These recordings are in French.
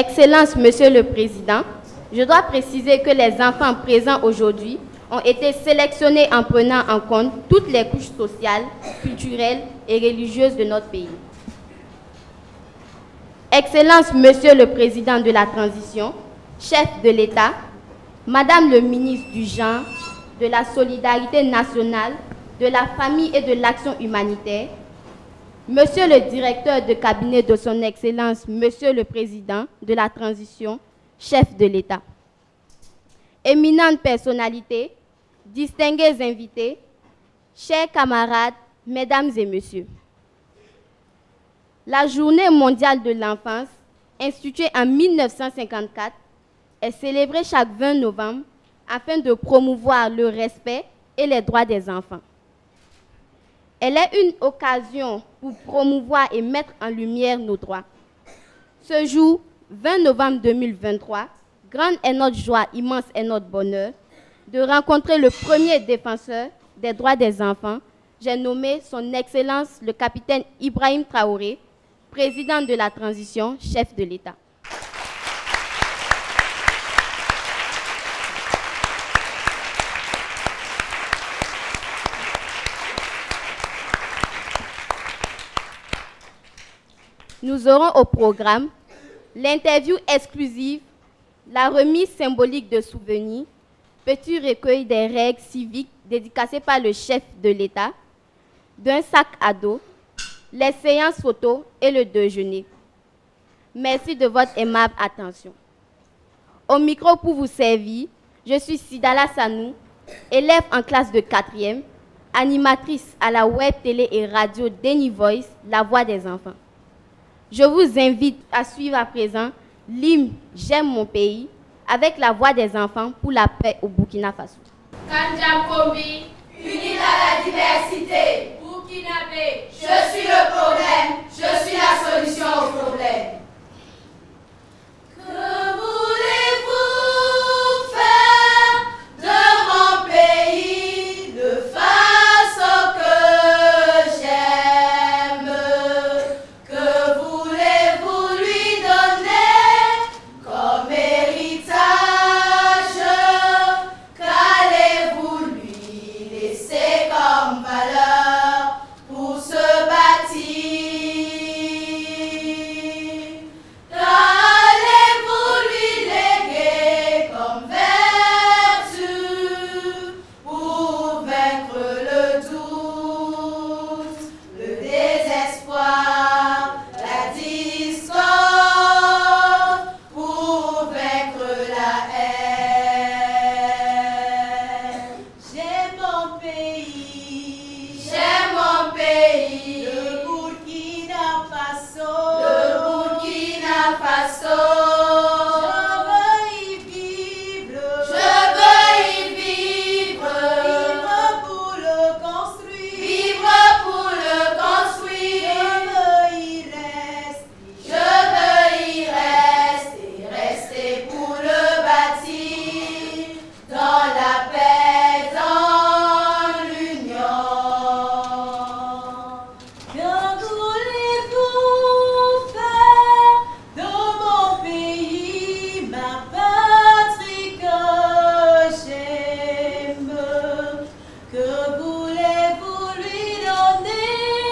Excellence, Monsieur le Président, je dois préciser que les enfants présents aujourd'hui ont été sélectionnés en prenant en compte toutes les couches sociales, culturelles et religieuses de notre pays. Excellence, Monsieur le Président de la Transition, chef de l'État, Madame le ministre du Genre, de la Solidarité nationale, de la Famille et de l'Action humanitaire, Monsieur le directeur de cabinet de son Excellence, Monsieur le Président de la Transition, chef de l'État, éminentes personnalités, distingués invités, chers camarades, mesdames et messieurs. La Journée mondiale de l'enfance, instituée en 1954, est célébrée chaque 20 novembre afin de promouvoir le respect et les droits des enfants. Elle est une occasion pour promouvoir et mettre en lumière nos droits. Ce jour, 20 novembre 2023, grande est notre joie, immense est notre bonheur de rencontrer le premier défenseur des droits des enfants. J'ai nommé son Excellence le capitaine Ibrahim Traoré, président de la transition, chef de l'État. Nous aurons au programme l'interview exclusive, la remise symbolique de souvenirs, petit recueil des règles civiques dédicacées par le chef de l'État, d'un sac à dos, les séances photos et le déjeuner. Merci de votre aimable attention. Au micro pour vous servir, je suis Sidala Sanou, élève en classe de 4e, animatrice à la web, télé et radio Deni Voice, la voix des enfants. Je vous invite à suivre à présent l'hymne J'aime mon pays avec la voix des enfants pour la paix au Burkina Faso. Kandjam Kombi, unis à la diversité. Burkinabé, je suis le problème, je suis la solution au problème. Que voulez-vous faire de mon pays, de façon que j'aime? Que voulez-vous lui donner comme héritage? Qu'allez-vous lui laisser comme valeur pour se bâtir? Qu'allez-vous lui léguer comme vertu pour vaincre le doute, le désespoir, la discorde, pour vaincre la haine? J'aime mon pays, le Burkina Faso, Je veux y vivre, vivre pour le construire, Je veux y rester pour le bâtir, dans la paix, dans l'union. Que voulez-vous faire de mon pays, ma patrie que j'aime? Que voulez-vous lui donner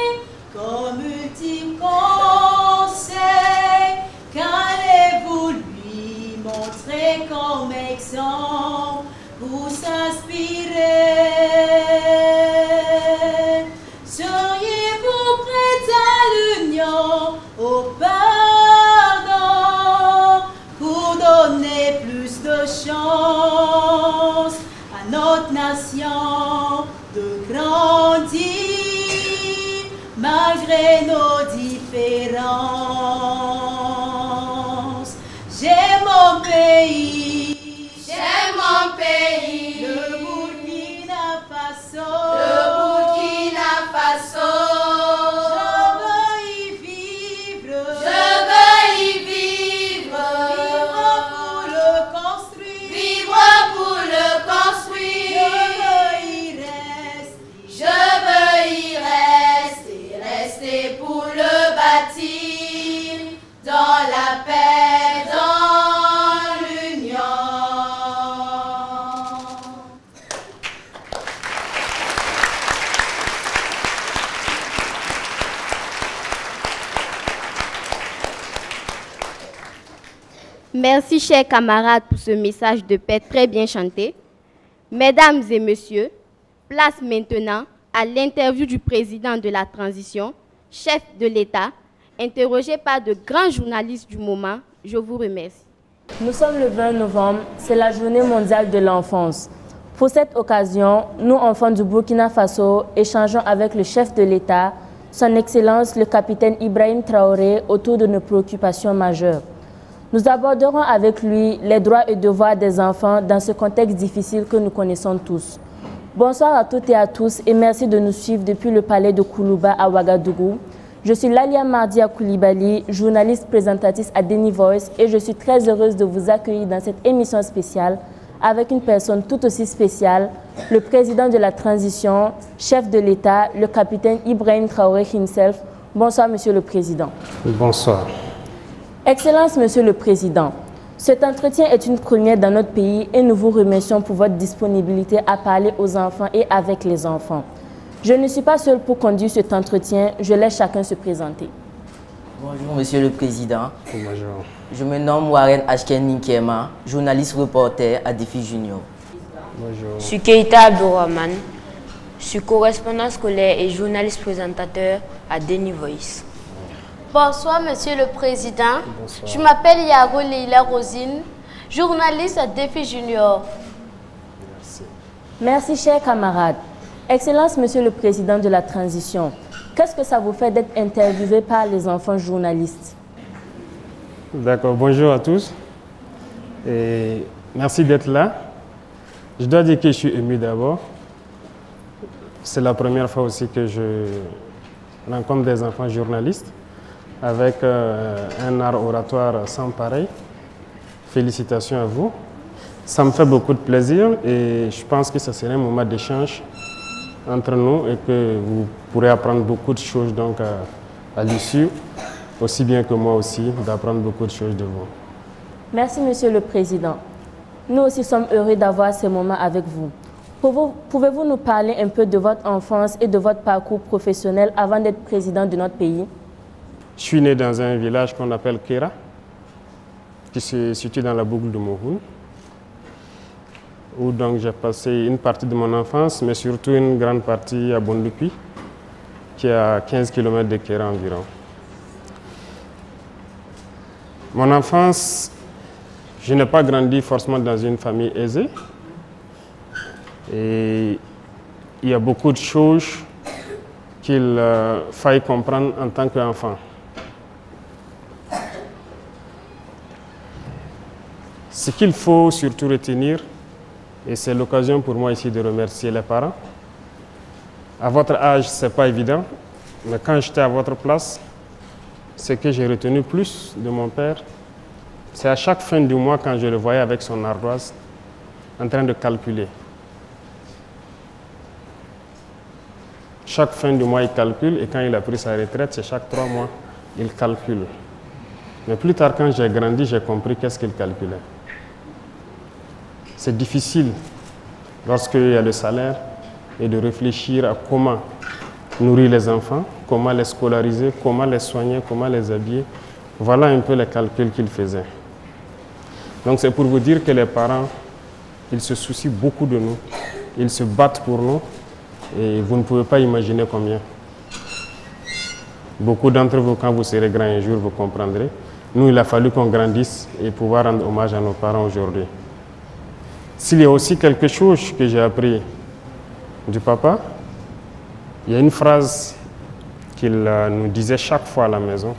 comme ultime conseil? Qu'allez-vous lui montrer comme exemple pour s'inspirer? Seriez-vous prêts à l'union, au pardon, pour donner plus de chance à notre nation de grandir malgré nos différences? J'aime mon pays, le Burkina Faso, Je veux y vivre, pour le construire, Je veux y rester pour le bâtir, dans la paix, dans Merci, chers camarades, pour ce message de paix très bien chanté. Mesdames et messieurs, place maintenant à l'interview du président de la transition, chef de l'État, interrogé par de grands journalistes du moment. Je vous remercie. Nous sommes le 20 novembre, c'est la journée mondiale de l'enfance. Pour cette occasion, nous, enfants du Burkina Faso, échangeons avec le chef de l'État, son Excellence le capitaine Ibrahim Traoré, autour de nos préoccupations majeures. Nous aborderons avec lui les droits et devoirs des enfants dans ce contexte difficile que nous connaissons tous. Bonsoir à toutes et à tous et merci de nous suivre depuis le palais de Koulouba à Ouagadougou. Je suis Lalia Mardia Koulibaly, journaliste présentatrice à Deni Voice et je suis très heureuse de vous accueillir dans cette émission spéciale avec une personne tout aussi spéciale, le président de la transition, chef de l'État, le capitaine Ibrahim Traoré himself. Bonsoir, Monsieur le Président. Bonsoir. Excellence, Monsieur le Président, cet entretien est une première dans notre pays et nous vous remercions pour votre disponibilité à parler aux enfants et avec les enfants. Je ne suis pas seule pour conduire cet entretien, je laisse chacun se présenter. Bonjour Monsieur le Président. Bonjour. Je me nomme Warren Ashken Ninkema, journaliste reporter à Défi Junior. Bonjour. Je suis Keita Abdourahman, je suis correspondant scolaire et journaliste présentateur à Deni Voice. Bonsoir Monsieur le Président. Bonsoir. Je m'appelle Yaro Leila Rosine, journaliste à Défi Junior. Merci. Merci, chers camarades. Excellence, Monsieur le Président de la transition, qu'est-ce que ça vous fait d'être interviewé par les enfants journalistes? D'accord, bonjour à tous et merci d'être là. Je dois dire que je suis ému d'abord. C'est la première fois aussi que je rencontre des enfants journalistes avec un art oratoire sans pareil. Félicitations à vous. Ça me fait beaucoup de plaisir et je pense que ce serait un moment d'échange entre nous et que vous pourrez apprendre beaucoup de choses donc à l'issue, aussi bien que moi aussi, d'apprendre beaucoup de choses de vous. Merci, Monsieur le Président. Nous aussi sommes heureux d'avoir ces moments avec vous. Pouvez-vous nous parler un peu de votre enfance et de votre parcours professionnel avant d'être président de notre pays? Je suis né dans un village qu'on appelle Kera, qui se situe dans la boucle de Mohoun, où donc j'ai passé une partie de mon enfance, mais surtout une grande partie à Bondupi, qui est à 15 km de Kera environ. Mon enfance, je n'ai pas grandi forcément dans une famille aisée. Et il y a beaucoup de choses qu'il faille comprendre en tant qu'enfant. Ce qu'il faut surtout retenir, et c'est l'occasion pour moi ici de remercier les parents. À votre âge, ce n'est pas évident, mais quand j'étais à votre place, ce que j'ai retenu plus de mon père, c'est à chaque fin du mois, quand je le voyais avec son ardoise, en train de calculer. Chaque fin du mois, il calcule, et quand il a pris sa retraite, c'est chaque 3 mois, il calcule. Mais plus tard, quand j'ai grandi, j'ai compris qu'est-ce qu'il calculait. C'est difficile, lorsqu'il y a le salaire, et de réfléchir à comment nourrir les enfants, comment les scolariser, comment les soigner, comment les habiller. Voilà un peu les calculs qu'il faisait. Donc c'est pour vous dire que les parents, ils se soucient beaucoup de nous, ils se battent pour nous, et vous ne pouvez pas imaginer combien. Beaucoup d'entre vous, quand vous serez grands un jour, vous comprendrez. Nous, il a fallu qu'on grandisse et pouvoir rendre hommage à nos parents aujourd'hui. S'il y a aussi quelque chose que j'ai appris du papa, il y a une phrase qu'il nous disait chaque fois à la maison: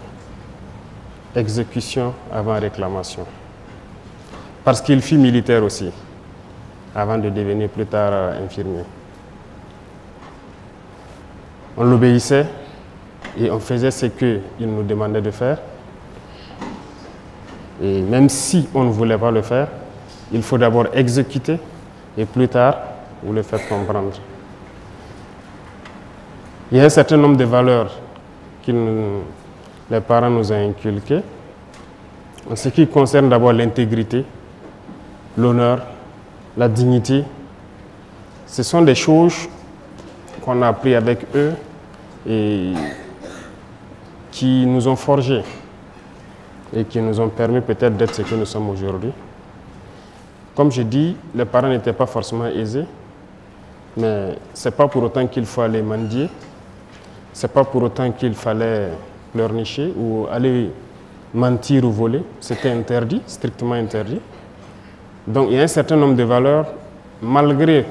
exécution avant réclamation. Parce qu'il fut militaire aussi, avant de devenir plus tard infirmier. On l'obéissait et on faisait ce qu'il nous demandait de faire. Et même si on ne voulait pas le faire, il faut d'abord exécuter et plus tard, vous le faites comprendre. Il y a un certain nombre de valeurs que les parents nous ont inculquées. En ce qui concerne d'abord l'intégrité, l'honneur, la dignité, ce sont des choses qu'on a appris avec eux et qui nous ont forgés. et qui nous ont permis peut-être d'être ce que nous sommes aujourd'hui. Comme je dis, les parents n'étaient pas forcément aisés, mais ce n'est pas pour autant qu'il faut aller mendier, ce n'est pas pour autant qu'il fallait pleurnicher ou aller mentir ou voler. C'était interdit, strictement interdit. Donc il y a un certain nombre de valeurs, malgré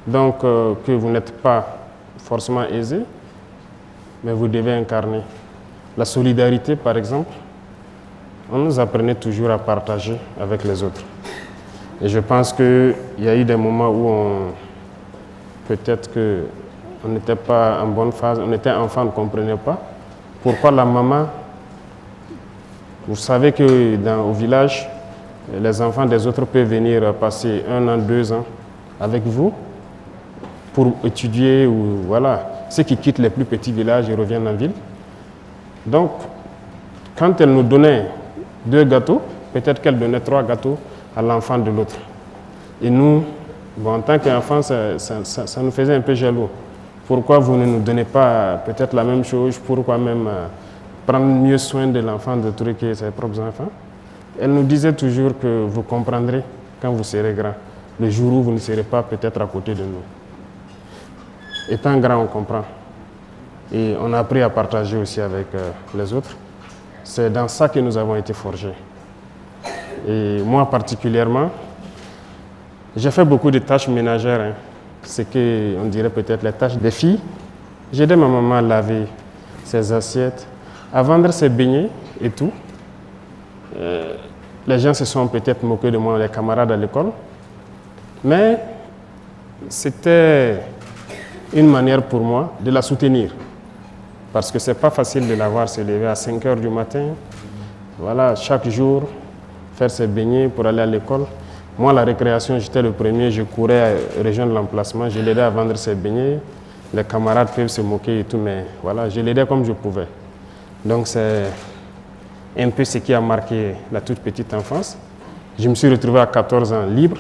donc, que vous n'êtes pas forcément aisé, mais vous devez incarner. La solidarité, par exemple, on nous apprenait toujours à partager avec les autres. Et je pense qu'il y a eu des moments où peut-être qu'on n'était pas en bonne phase, on était enfant, on ne comprenait pas pourquoi la maman, vous savez qu'au village, les enfants des autres peuvent venir passer 1 an, 2 ans avec vous pour étudier ou voilà. Ceux qui quittent les plus petits villages et reviennent en ville. Donc, quand elle nous donnait 2 gâteaux, peut-être qu'elle donnait 3 gâteaux à l'enfant de l'autre. Et nous, bon, en tant qu'enfants, ça nous faisait un peu jaloux. Pourquoi vous ne nous donnez pas peut-être la même chose? Pourquoi même prendre mieux soin de l'enfant de trucs que ses propres enfants? Elle nous disait toujours que vous comprendrez quand vous serez grand, le jour où vous ne serez pas peut-être à côté de nous. Étant grand, on comprend. Et on a appris à partager aussi avec les autres. C'est dans ça que nous avons été forgés. Et moi particulièrement, j'ai fait beaucoup de tâches ménagères. Hein. C'est qu'on dirait peut-être les tâches des filles. J'aidais ma maman à laver ses assiettes, à vendre ses beignets et tout. Les gens se sont peut-être moqués de moi, les camarades à l'école. Mais c'était une manière pour moi de la soutenir. Parce que ce n'est pas facile de la voir se lever à 5 h du matin. Voilà, chaque jour, faire ses beignets pour aller à l'école. Moi, la récréation, j'étais le premier, je courais à rejoindre l'emplacement, je l'aidais à vendre ses beignets. Les camarades peuvent se moquer et tout, mais voilà, je l'aidais comme je pouvais. Donc c'est un peu ce qui a marqué la toute petite enfance. Je me suis retrouvé à 14 ans libre.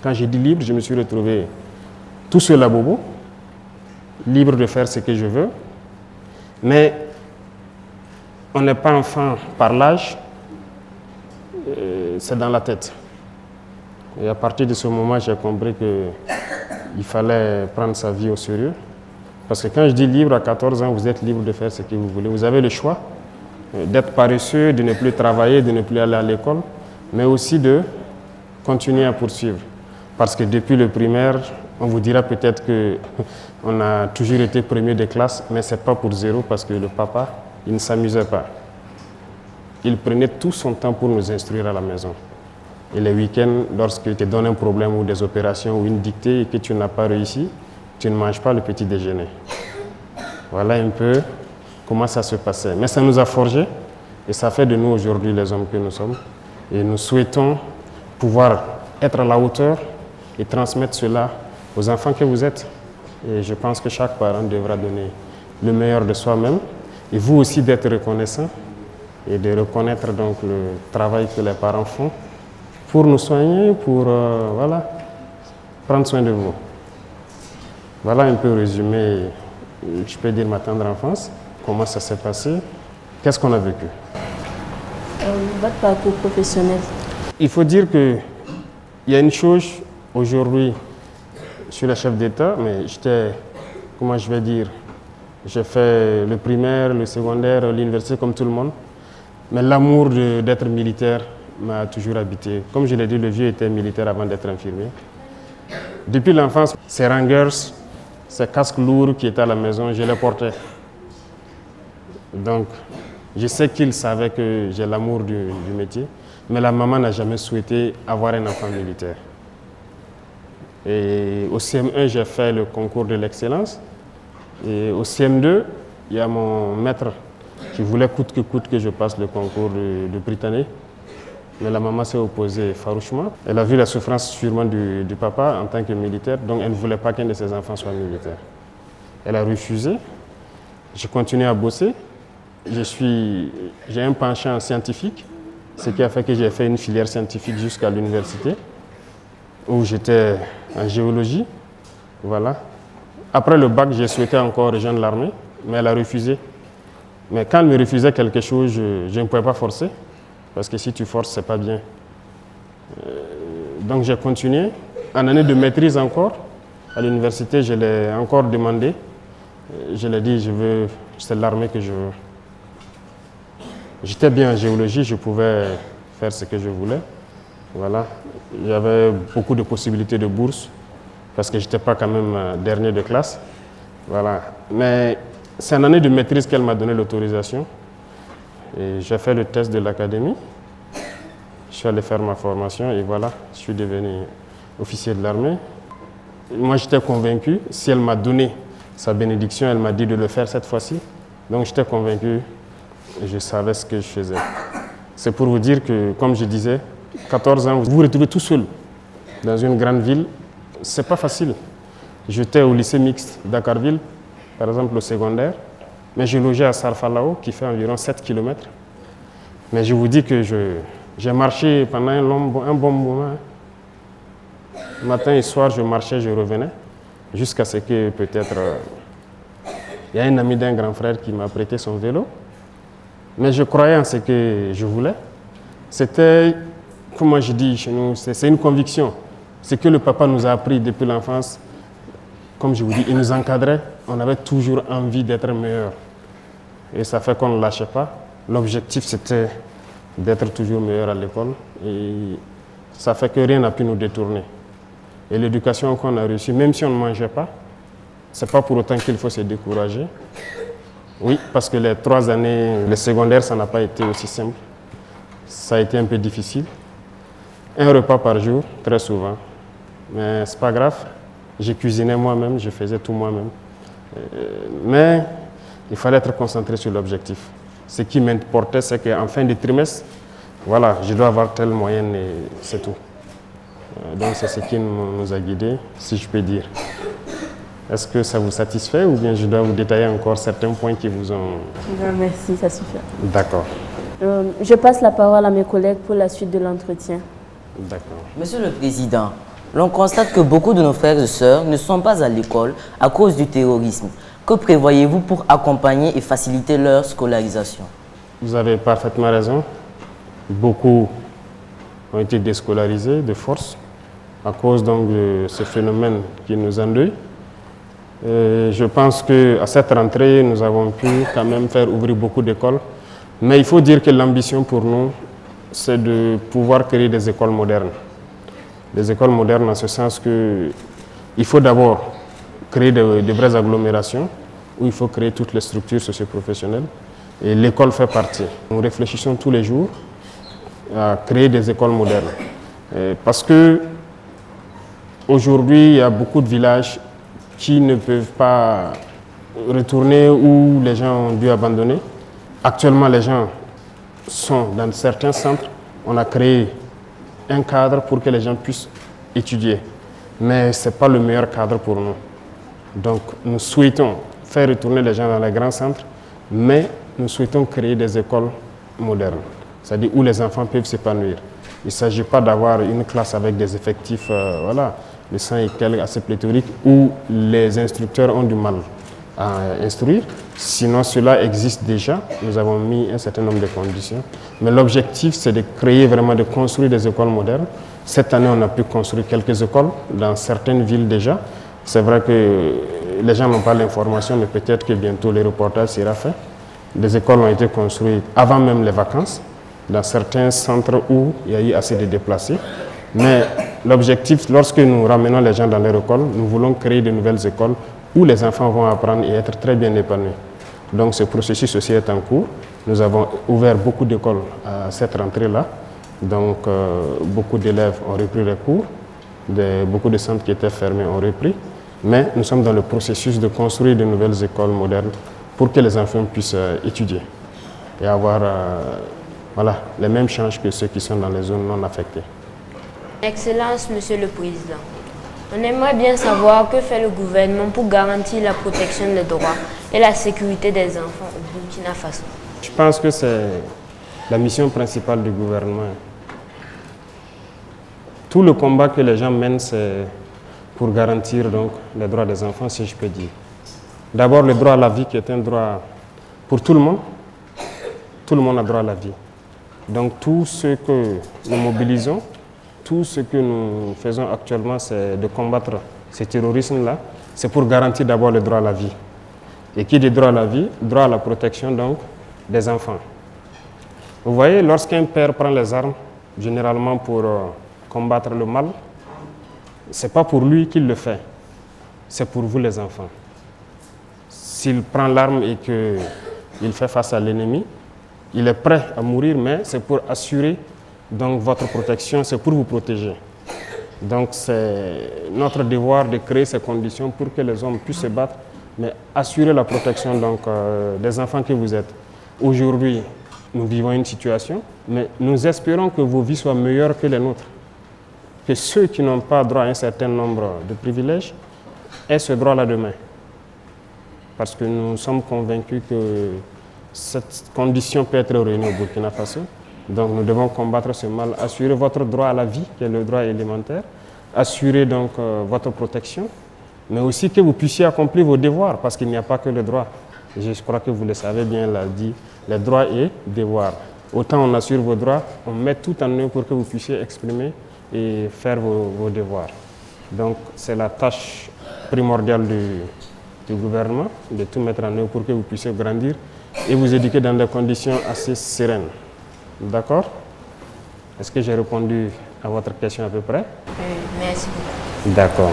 Quand j'ai dit libre, je me suis retrouvé tout seul à Bobo, libre de faire ce que je veux. Mais on n'est pas enfant par l'âge, c'est dans la tête. Et à partir de ce moment, j'ai compris qu'il fallait prendre sa vie au sérieux. Parce que quand je dis libre, à 14 ans, vous êtes libre de faire ce que vous voulez. Vous avez le choix d'être paresseux, de ne plus travailler, de ne plus aller à l'école, mais aussi de continuer à poursuivre. Parce que depuis le primaire, on vous dira peut-être qu'on a toujours été premier de classe, mais ce n'est pas pour zéro parce que le papa, il ne s'amusait pas. Il prenait tout son temps pour nous instruire à la maison. Et les week-ends, lorsque tu te donnes un problème ou des opérations ou une dictée et que tu n'as pas réussi, tu ne manges pas le petit déjeuner. Voilà un peu comment ça se passait. Mais ça nous a forgés et ça fait de nous aujourd'hui les hommes que nous sommes. Et nous souhaitons pouvoir être à la hauteur et transmettre cela aux enfants que vous êtes. Et je pense que chaque parent devra donner le meilleur de soi-même et vous aussi d'être reconnaissant et de reconnaître donc le travail que les parents font pour nous soigner, pour voilà, prendre soin de vous. Voilà un peu résumé, je peux dire ma tendre enfance, comment ça s'est passé, qu'est-ce qu'on a vécu. Votre parcours professionnel. Il faut dire qu'il y a une chose aujourd'hui, je suis le chef d'État, mais j'étais, comment je vais dire, j'ai fait le primaire, le secondaire, l'université comme tout le monde. Mais l'amour d'être militaire m'a toujours habité. Comme je l'ai dit, le vieux était militaire avant d'être infirmier. Depuis l'enfance, ces rangers, ces casques lourds qui étaient à la maison, je les portais. Donc, je sais qu'il savait que j'ai l'amour du métier, mais la maman n'a jamais souhaité avoir un enfant militaire. Et au CM1, j'ai fait le concours de l'excellence. Et au CM2, il y a mon maître qui voulait coûte que je passe le concours de Britannique. Mais la maman s'est opposée farouchement. Elle a vu la souffrance sûrement du papa en tant que militaire, donc elle ne voulait pas qu'un de ses enfants soit militaire. Elle a refusé. J'ai continué à bosser. J'ai un penchant scientifique, ce qui a fait que j'ai fait une filière scientifique jusqu'à l'université, où j'étais en géologie. Voilà. Après le bac, j'ai souhaité encore rejoindre l'armée, mais elle a refusé. Mais quand elle me refusait quelque chose, je ne pouvais pas forcer, parce que si tu forces, ce n'est pas bien. Donc j'ai continué. En année de maîtrise encore, à l'université, je l'ai encore demandé. Je l'ai dit, c'est l'armée que je veux. J'étais bien en géologie, je pouvais faire ce que je voulais. Voilà. J'avais beaucoup de possibilités de bourse, parce que je n'étais pas quand même dernier de classe. Voilà. Mais c'est en année de maîtrise qu'elle m'a donné l'autorisation. Et j'ai fait le test de l'académie. Je suis allé faire ma formation et voilà, je suis devenu officier de l'armée. Moi, j'étais convaincu, si elle m'a donné sa bénédiction, elle m'a dit de le faire cette fois-ci. Donc, j'étais convaincu et je savais ce que je faisais. C'est pour vous dire que, comme je disais, 14 ans, vous vous retrouvez tout seul dans une grande ville. Ce n'est pas facile. J'étais au lycée mixte Dakarville, par exemple au secondaire, mais je logeais à Sarfalao, qui fait environ 7 km. Mais je vous dis que j'ai marché pendant un bon moment. Matin et soir, je marchais, je revenais, jusqu'à ce que peut-être il y a un ami d'un grand frère qui m'a prêté son vélo. Mais je croyais en ce que je voulais. C'était, comment je dis chez nous, c'est une conviction. Ce que le papa nous a appris depuis l'enfance, comme je vous dis, il nous encadrait. On avait toujours envie d'être meilleur. Et ça fait qu'on ne lâchait pas. L'objectif, c'était d'être toujours meilleur à l'école. Et ça fait que rien n'a pu nous détourner. Et l'éducation qu'on a reçue, même si on ne mangeait pas, ce n'est pas pour autant qu'il faut se décourager. Oui, parce que les 3 années, le secondaire, ça n'a pas été aussi simple. Ça a été un peu difficile. Un repas par jour, très souvent. Mais ce n'est pas grave. Je cuisinais moi-même, je faisais tout moi-même. Mais il fallait être concentré sur l'objectif. Ce qui m'importait, c'est qu'en fin de trimestre, voilà, je dois avoir telle moyenne et c'est tout. Donc c'est ce qui nous a guidés, si je peux dire. Est-ce que ça vous satisfait ou bien je dois vous détailler encore certains points qui vous ont... Non, merci, ça suffit. D'accord. Je passe la parole à mes collègues pour la suite de l'entretien. D'accord. Monsieur le Président, l'on constate que beaucoup de nos frères et sœurs ne sont pas à l'école à cause du terrorisme. Que prévoyez-vous pour accompagner et faciliter leur scolarisation? Vous avez parfaitement raison. Beaucoup ont été déscolarisés de force à cause donc de ce phénomène qui nous endeuille. Je pense qu'à cette rentrée, nous avons pu quand même faire ouvrir beaucoup d'écoles. Mais il faut dire que l'ambition pour nous, c'est de pouvoir créer des écoles modernes. Des écoles modernes en ce sens qu'il faut d'abord créer de vraies agglomérations où il faut créer toutes les structures socio-professionnelles. Et l'école fait partie. Nous réfléchissons tous les jours à créer des écoles modernes. Parce que aujourd'hui, il y a beaucoup de villages qui ne peuvent pas retourner où les gens ont dû abandonner. Actuellement, les gens sont dans certains centres. On a créé un cadre pour que les gens puissent étudier. Mais ce n'est pas le meilleur cadre pour nous. Donc, nous souhaitons faire retourner les gens dans les grands centres, mais nous souhaitons créer des écoles modernes, c'est-à-dire où les enfants peuvent s'épanouir. Il ne s'agit pas d'avoir une classe avec des effectifs de 100 et quelques assez pléthoriques où les instructeurs ont du mal à instruire. Sinon, cela existe déjà. Nous avons mis un certain nombre de conditions. Mais l'objectif, c'est de créer vraiment, de construire des écoles modernes. Cette année, on a pu construire quelques écoles dans certaines villes déjà. C'est vrai que les gens n'ont pas l'information, mais peut-être que bientôt le reportage sera fait. Des écoles ont été construites avant même les vacances, dans certains centres où il y a eu assez de déplacés. Mais l'objectif, lorsque nous ramenons les gens dans leur école, nous voulons créer de nouvelles écoles où les enfants vont apprendre et être très bien épanouis. Donc ce processus aussi est en cours. Nous avons ouvert beaucoup d'écoles à cette rentrée-là. Donc beaucoup d'élèves ont repris les cours. Beaucoup de centres qui étaient fermés ont repris. Mais nous sommes dans le processus de construire de nouvelles écoles modernes pour que les enfants puissent étudier et avoir voilà, les mêmes chances que ceux qui sont dans les zones non affectées. Excellence, Monsieur le Président. On aimerait bien savoir que fait le gouvernement pour garantir la protection des droits et la sécurité des enfants au Burkina Faso. Je pense que c'est la mission principale du gouvernement. Tout le combat que les gens mènent, c'est pour garantir donc, les droits des enfants, si je peux dire. D'abord, le droit à la vie qui est un droit pour tout le monde, tout le monde a droit à la vie. Donc tout ce que nous mobilisons, tout ce que nous faisons actuellement, c'est de combattre ce terrorisme-là. C'est pour garantir d'abord le droit à la vie. Et qui dit droit à la vie, droit à la protection donc des enfants. Vous voyez, lorsqu'un père prend les armes, généralement pour combattre le mal, ce n'est pas pour lui qu'il le fait, c'est pour vous les enfants. S'il prend l'arme et qu'il fait face à l'ennemi, il est prêt à mourir, mais c'est pour assurer donc, votre protection, c'est pour vous protéger. Donc c'est notre devoir de créer ces conditions pour que les hommes puissent se battre, mais assurer la protection donc, des enfants que vous êtes. Aujourd'hui, nous vivons une situation, mais nous espérons que vos vies soient meilleures que les nôtres. Que ceux qui n'ont pas droit à un certain nombre de privilèges aient ce droit-là demain. Parce que nous sommes convaincus que cette condition peut être réunie au Burkina Faso. Donc nous devons combattre ce mal, assurer votre droit à la vie, qui est le droit élémentaire, assurer donc votre protection, mais aussi que vous puissiez accomplir vos devoirs, parce qu'il n'y a pas que le droit. Je crois que vous le savez bien, l'a dit, les droits et devoirs. Autant on assure vos droits, on met tout en œuvre pour que vous puissiez exprimer et faire vos devoirs. Donc c'est la tâche primordiale du gouvernement, de tout mettre en œuvre pour que vous puissiez grandir et vous éduquer dans des conditions assez sereines. D'accord? Est-ce que j'ai répondu à votre question à peu près? Merci beaucoup. D'accord.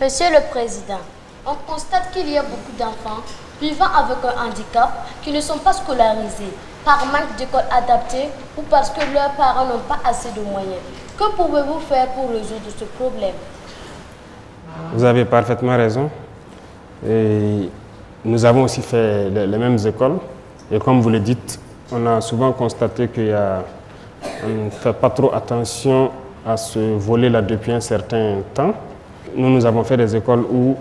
Monsieur le Président, on constate qu'il y a beaucoup d'enfants vivant avec un handicap qui ne sont pas scolarisés par manque d'écoles adaptées ou parce que leurs parents n'ont pas assez de moyens. Que pouvez-vous faire pour résoudre ce problème? Vous avez parfaitement raison. Et nous avons aussi fait les mêmes écoles. Et comme vous le dites, on a souvent constaté qu'on ne fait pas trop attention à ce volet-là depuis un certain temps. Nous avons fait des écoles où,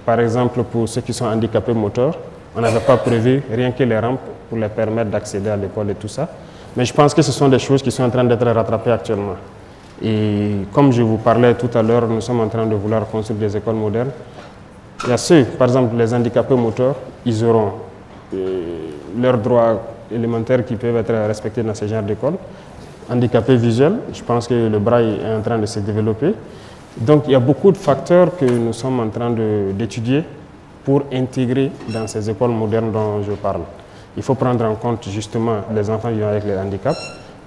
par exemple, pour ceux qui sont handicapés moteurs, on n'avait pas prévu rien que les rampes pour les permettre d'accéder à l'école et tout ça. Mais je pense que ce sont des choses qui sont en train d'être rattrapées actuellement. Et comme je vous parlais tout à l'heure, nous sommes en train de vouloir construire des écoles modernes. Il y a ceux, par exemple, les handicapés moteurs, ils auront leurs droits élémentaires qui peuvent être respectés dans ce genre d'école. Handicapés visuels, je pense que le braille est en train de se développer. Donc il y a beaucoup de facteurs que nous sommes en train d'étudier pour intégrer dans ces écoles modernes dont je parle. Il faut prendre en compte justement les enfants vivant avec les handicaps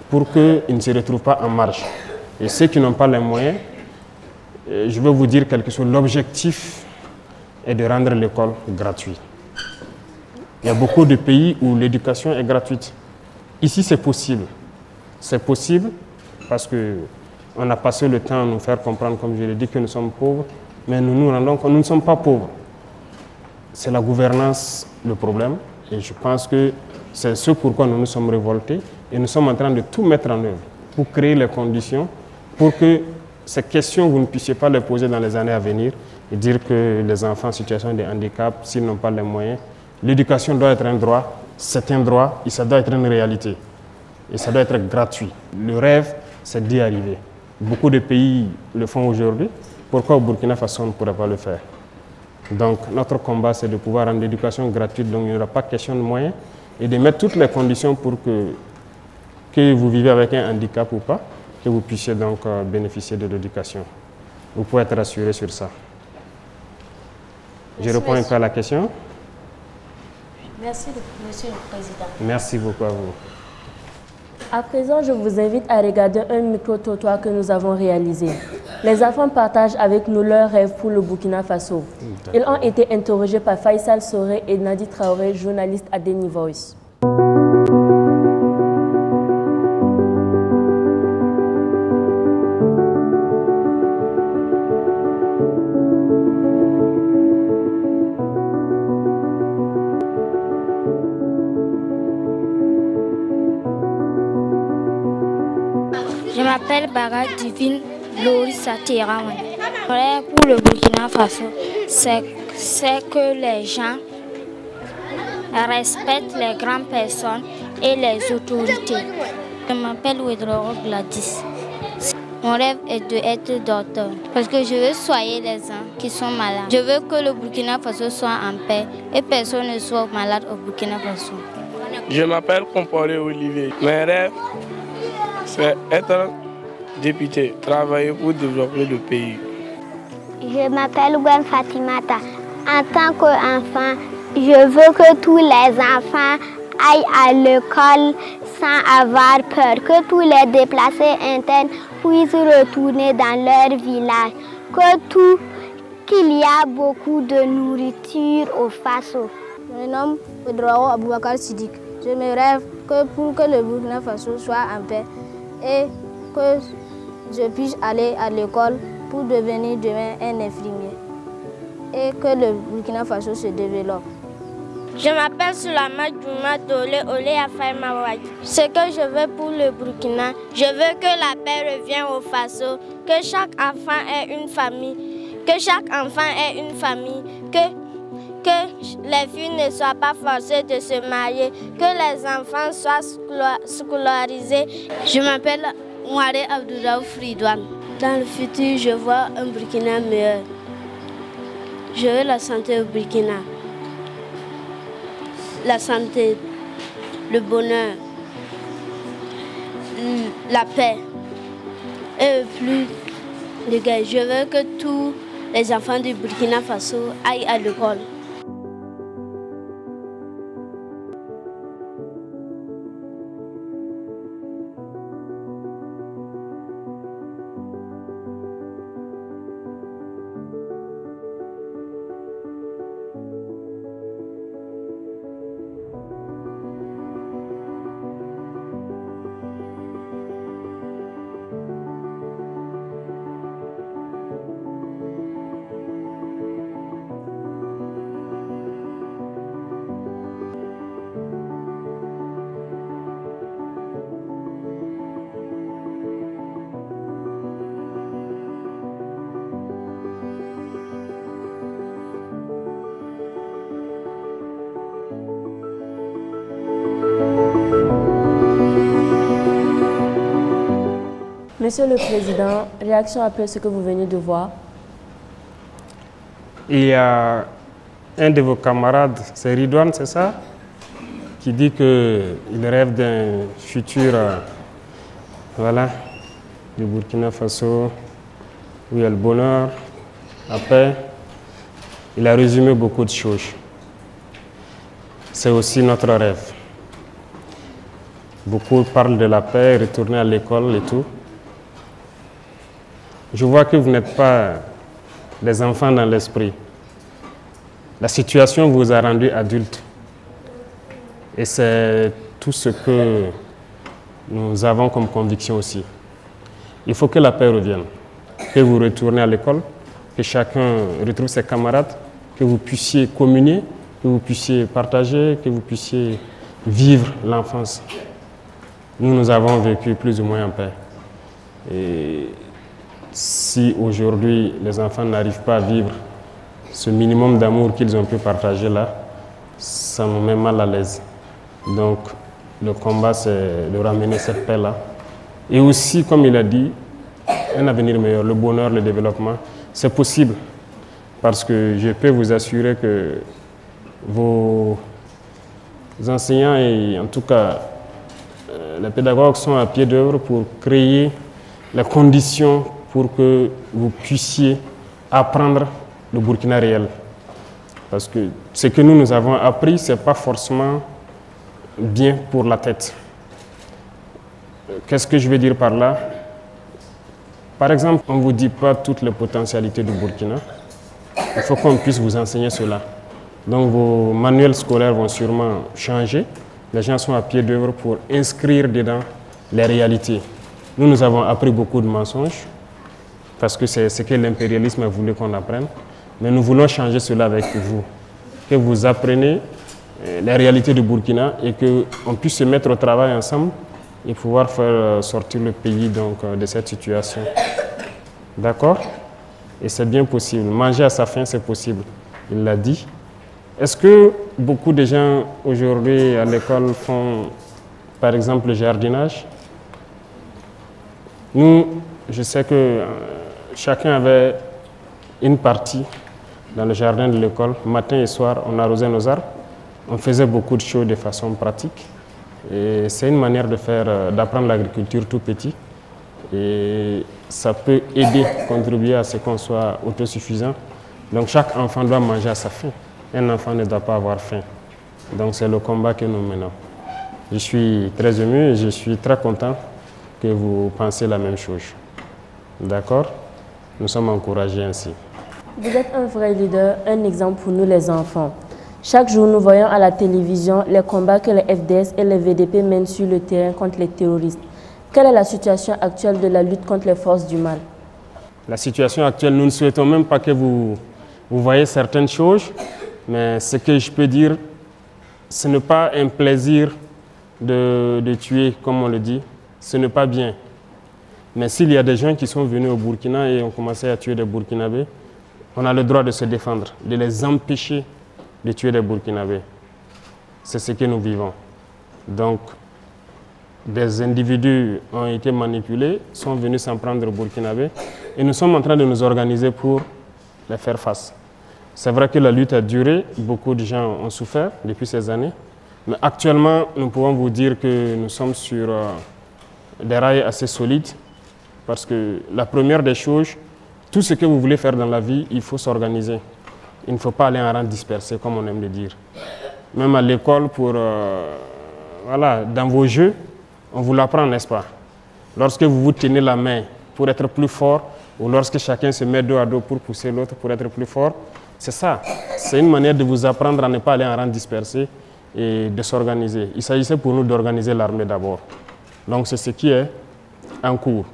pour qu'ils ne se retrouvent pas en marge. Et ceux qui n'ont pas les moyens, je veux vous dire quelque chose, l'objectif est de rendre l'école gratuite. Il y a beaucoup de pays où l'éducation est gratuite. Ici, c'est possible. C'est possible parce qu'on a passé le temps à nous faire comprendre, comme je l'ai dit, que nous sommes pauvres, mais nous nous rendons compte que nous ne sommes pas pauvres. C'est la gouvernance le problème, et je pense que c'est ce pourquoi nous nous sommes révoltés, et nous sommes en train de tout mettre en œuvre pour créer les conditions pour que ces questions, vous ne puissiez pas les poser dans les années à venir et dire que les enfants en situation de handicap, s'ils n'ont pas les moyens, l'éducation doit être un droit, c'est un droit et ça doit être une réalité. Et ça doit être gratuit. Le rêve, c'est d'y arriver. Beaucoup de pays le font aujourd'hui. Pourquoi au Burkina Faso on ne pourrait pas le faire? Donc notre combat, c'est de pouvoir rendre l'éducation gratuite, donc il n'y aura pas question de moyens, et de mettre toutes les conditions pour que vous vivez avec un handicap ou pas, que vous puissiez donc bénéficier de l'éducation. Vous pouvez être rassuré sur ça. Je réponds un peu à la question. Merci, Monsieur le Président. Merci beaucoup à vous. À présent, je vous invite à regarder un micro-trottoir que nous avons réalisé. Les enfants partagent avec nous leurs rêves pour le Burkina Faso. Ils ont été interrogés par Faisal Soré et Nadi Traoré, journaliste à Deni Voice. Je m'appelle Baga Divine Lorissa Terawan. Mon rêve pour le Burkina Faso, c'est que les gens respectent les grandes personnes et les autorités. Je m'appelle Wedroro Gladys. Mon rêve est d'être docteur parce que je veux soigner les gens qui sont malades. Je veux que le Burkina Faso soit en paix et personne ne soit malade au Burkina Faso. Je m'appelle Comporé Olivier. Mes rêves, c'est être député, travailler pour développer le pays. Je m'appelle Gwen Fatimata. En tant qu'enfant, je veux que tous les enfants aillent à l'école sans avoir peur, que tous les déplacés internes puissent retourner dans leur village, qu'il y a beaucoup de nourriture au Faso. Je me nomme Ouedraogo Aboubakar Sidik. Je me rêve que pour que le Burkina Faso soit en paix et que je puisse aller à l'école pour devenir demain un infirmier et que le Burkina Faso se développe. Je m'appelle Soulama Djouma Dole Olé Afay Mawad. Ce que je veux pour le Burkina, je veux que la paix revienne au Faso, que chaque enfant ait une famille, que les filles ne soient pas forcées de se marier, que les enfants soient scolarisés. Je m'appelle Mouare Abdoulaye Fridouane. Dans le futur, je vois un Burkina meilleur. Je veux la santé au Burkina. La santé, le bonheur, la paix et plus de gains. Je veux que tous les enfants du Burkina Faso aillent à l'école. Monsieur le Président, réaction après ce que vous venez de voir. Il y a un de vos camarades, c'est Ridouane, c'est ça, qui dit qu'il rêve d'un futur, voilà, du Burkina Faso, où il y a le bonheur, la paix. Il a résumé beaucoup de choses. C'est aussi notre rêve. Beaucoup parlent de la paix, retourner à l'école et tout. Je vois que vous n'êtes pas des enfants dans l'esprit. La situation vous a rendu adulte. Et c'est tout ce que nous avons comme conviction aussi. Il faut que la paix revienne, que vous retournez à l'école, que chacun retrouve ses camarades, que vous puissiez communier, que vous puissiez partager, que vous puissiez vivre l'enfance. Nous avons vécu plus ou moins en paix. Et si aujourd'hui les enfants n'arrivent pas à vivre ce minimum d'amour qu'ils ont pu partager là, ça nous met mal à l'aise. Donc le combat, c'est de ramener cette paix-là. Et aussi, comme il a dit, un avenir meilleur, le bonheur, le développement, c'est possible. Parce que je peux vous assurer que vos enseignants et en tout cas les pédagogues sont à pied d'œuvre pour créer les conditions pour que vous puissiez apprendre le Burkina réel. Parce que ce que nous avons appris, ce n'est pas forcément bien pour la tête. Qu'est-ce que je veux dire par là? Par exemple, on ne vous dit pas toutes les potentialités du Burkina. Il faut qu'on puisse vous enseigner cela. Donc vos manuels scolaires vont sûrement changer. Les gens sont à pied d'œuvre pour inscrire dedans les réalités. Nous avons appris beaucoup de mensonges, parce que c'est ce que l'impérialisme a voulu qu'on apprenne. Mais nous voulons changer cela avec vous. Que vous appreniez les réalités du Burkina et qu'on puisse se mettre au travail ensemble et pouvoir faire sortir le pays donc, de cette situation. D'accord? Et c'est bien possible. Manger à sa faim, c'est possible. Il l'a dit. Est-ce que beaucoup de gens aujourd'hui à l'école font, par exemple, le jardinage? Nous, je sais que chacun avait une partie dans le jardin de l'école. Matin et soir, on arrosait nos arbres. On faisait beaucoup de choses de façon pratique. Et c'est une manière d'apprendre l'agriculture tout petit. Et ça peut aider, contribuer à ce qu'on soit autosuffisant. Donc chaque enfant doit manger à sa faim. Un enfant ne doit pas avoir faim. Donc c'est le combat que nous menons. Je suis très ému et je suis très content que vous pensiez la même chose. D'accord? Nous sommes encouragés ainsi. Vous êtes un vrai leader, un exemple pour nous les enfants. Chaque jour, nous voyons à la télévision les combats que les FDS et les VDP mènent sur le terrain contre les terroristes. Quelle est la situation actuelle de la lutte contre les forces du mal? La situation actuelle, nous ne souhaitons même pas que vous voyez certaines choses, mais ce que je peux dire, ce n'est pas un plaisir de tuer, comme on le dit, ce n'est pas bien. Mais s'il y a des gens qui sont venus au Burkina et ont commencé à tuer des Burkinabés, on a le droit de se défendre, de les empêcher de tuer des Burkinabés. C'est ce que nous vivons. Donc, des individus ont été manipulés, sont venus s'en prendre aux Burkinabés et nous sommes en train de nous organiser pour les faire face. C'est vrai que la lutte a duré, beaucoup de gens ont souffert depuis ces années, mais actuellement, nous pouvons vous dire que nous sommes sur des rails assez solides parce que la première des choses, tout ce que vous voulez faire dans la vie, il faut s'organiser. Il ne faut pas aller en rang dispersé, comme on aime le dire. Même à l'école, voilà, dans vos jeux, on vous l'apprend, n'est-ce pas? Lorsque vous vous tenez la main pour être plus fort, ou lorsque chacun se met dos à dos pour pousser l'autre pour être plus fort, c'est ça. C'est une manière de vous apprendre à ne pas aller en rang dispersé et de s'organiser. Il s'agissait pour nous d'organiser l'armée d'abord. Donc c'est ce qui est en cours.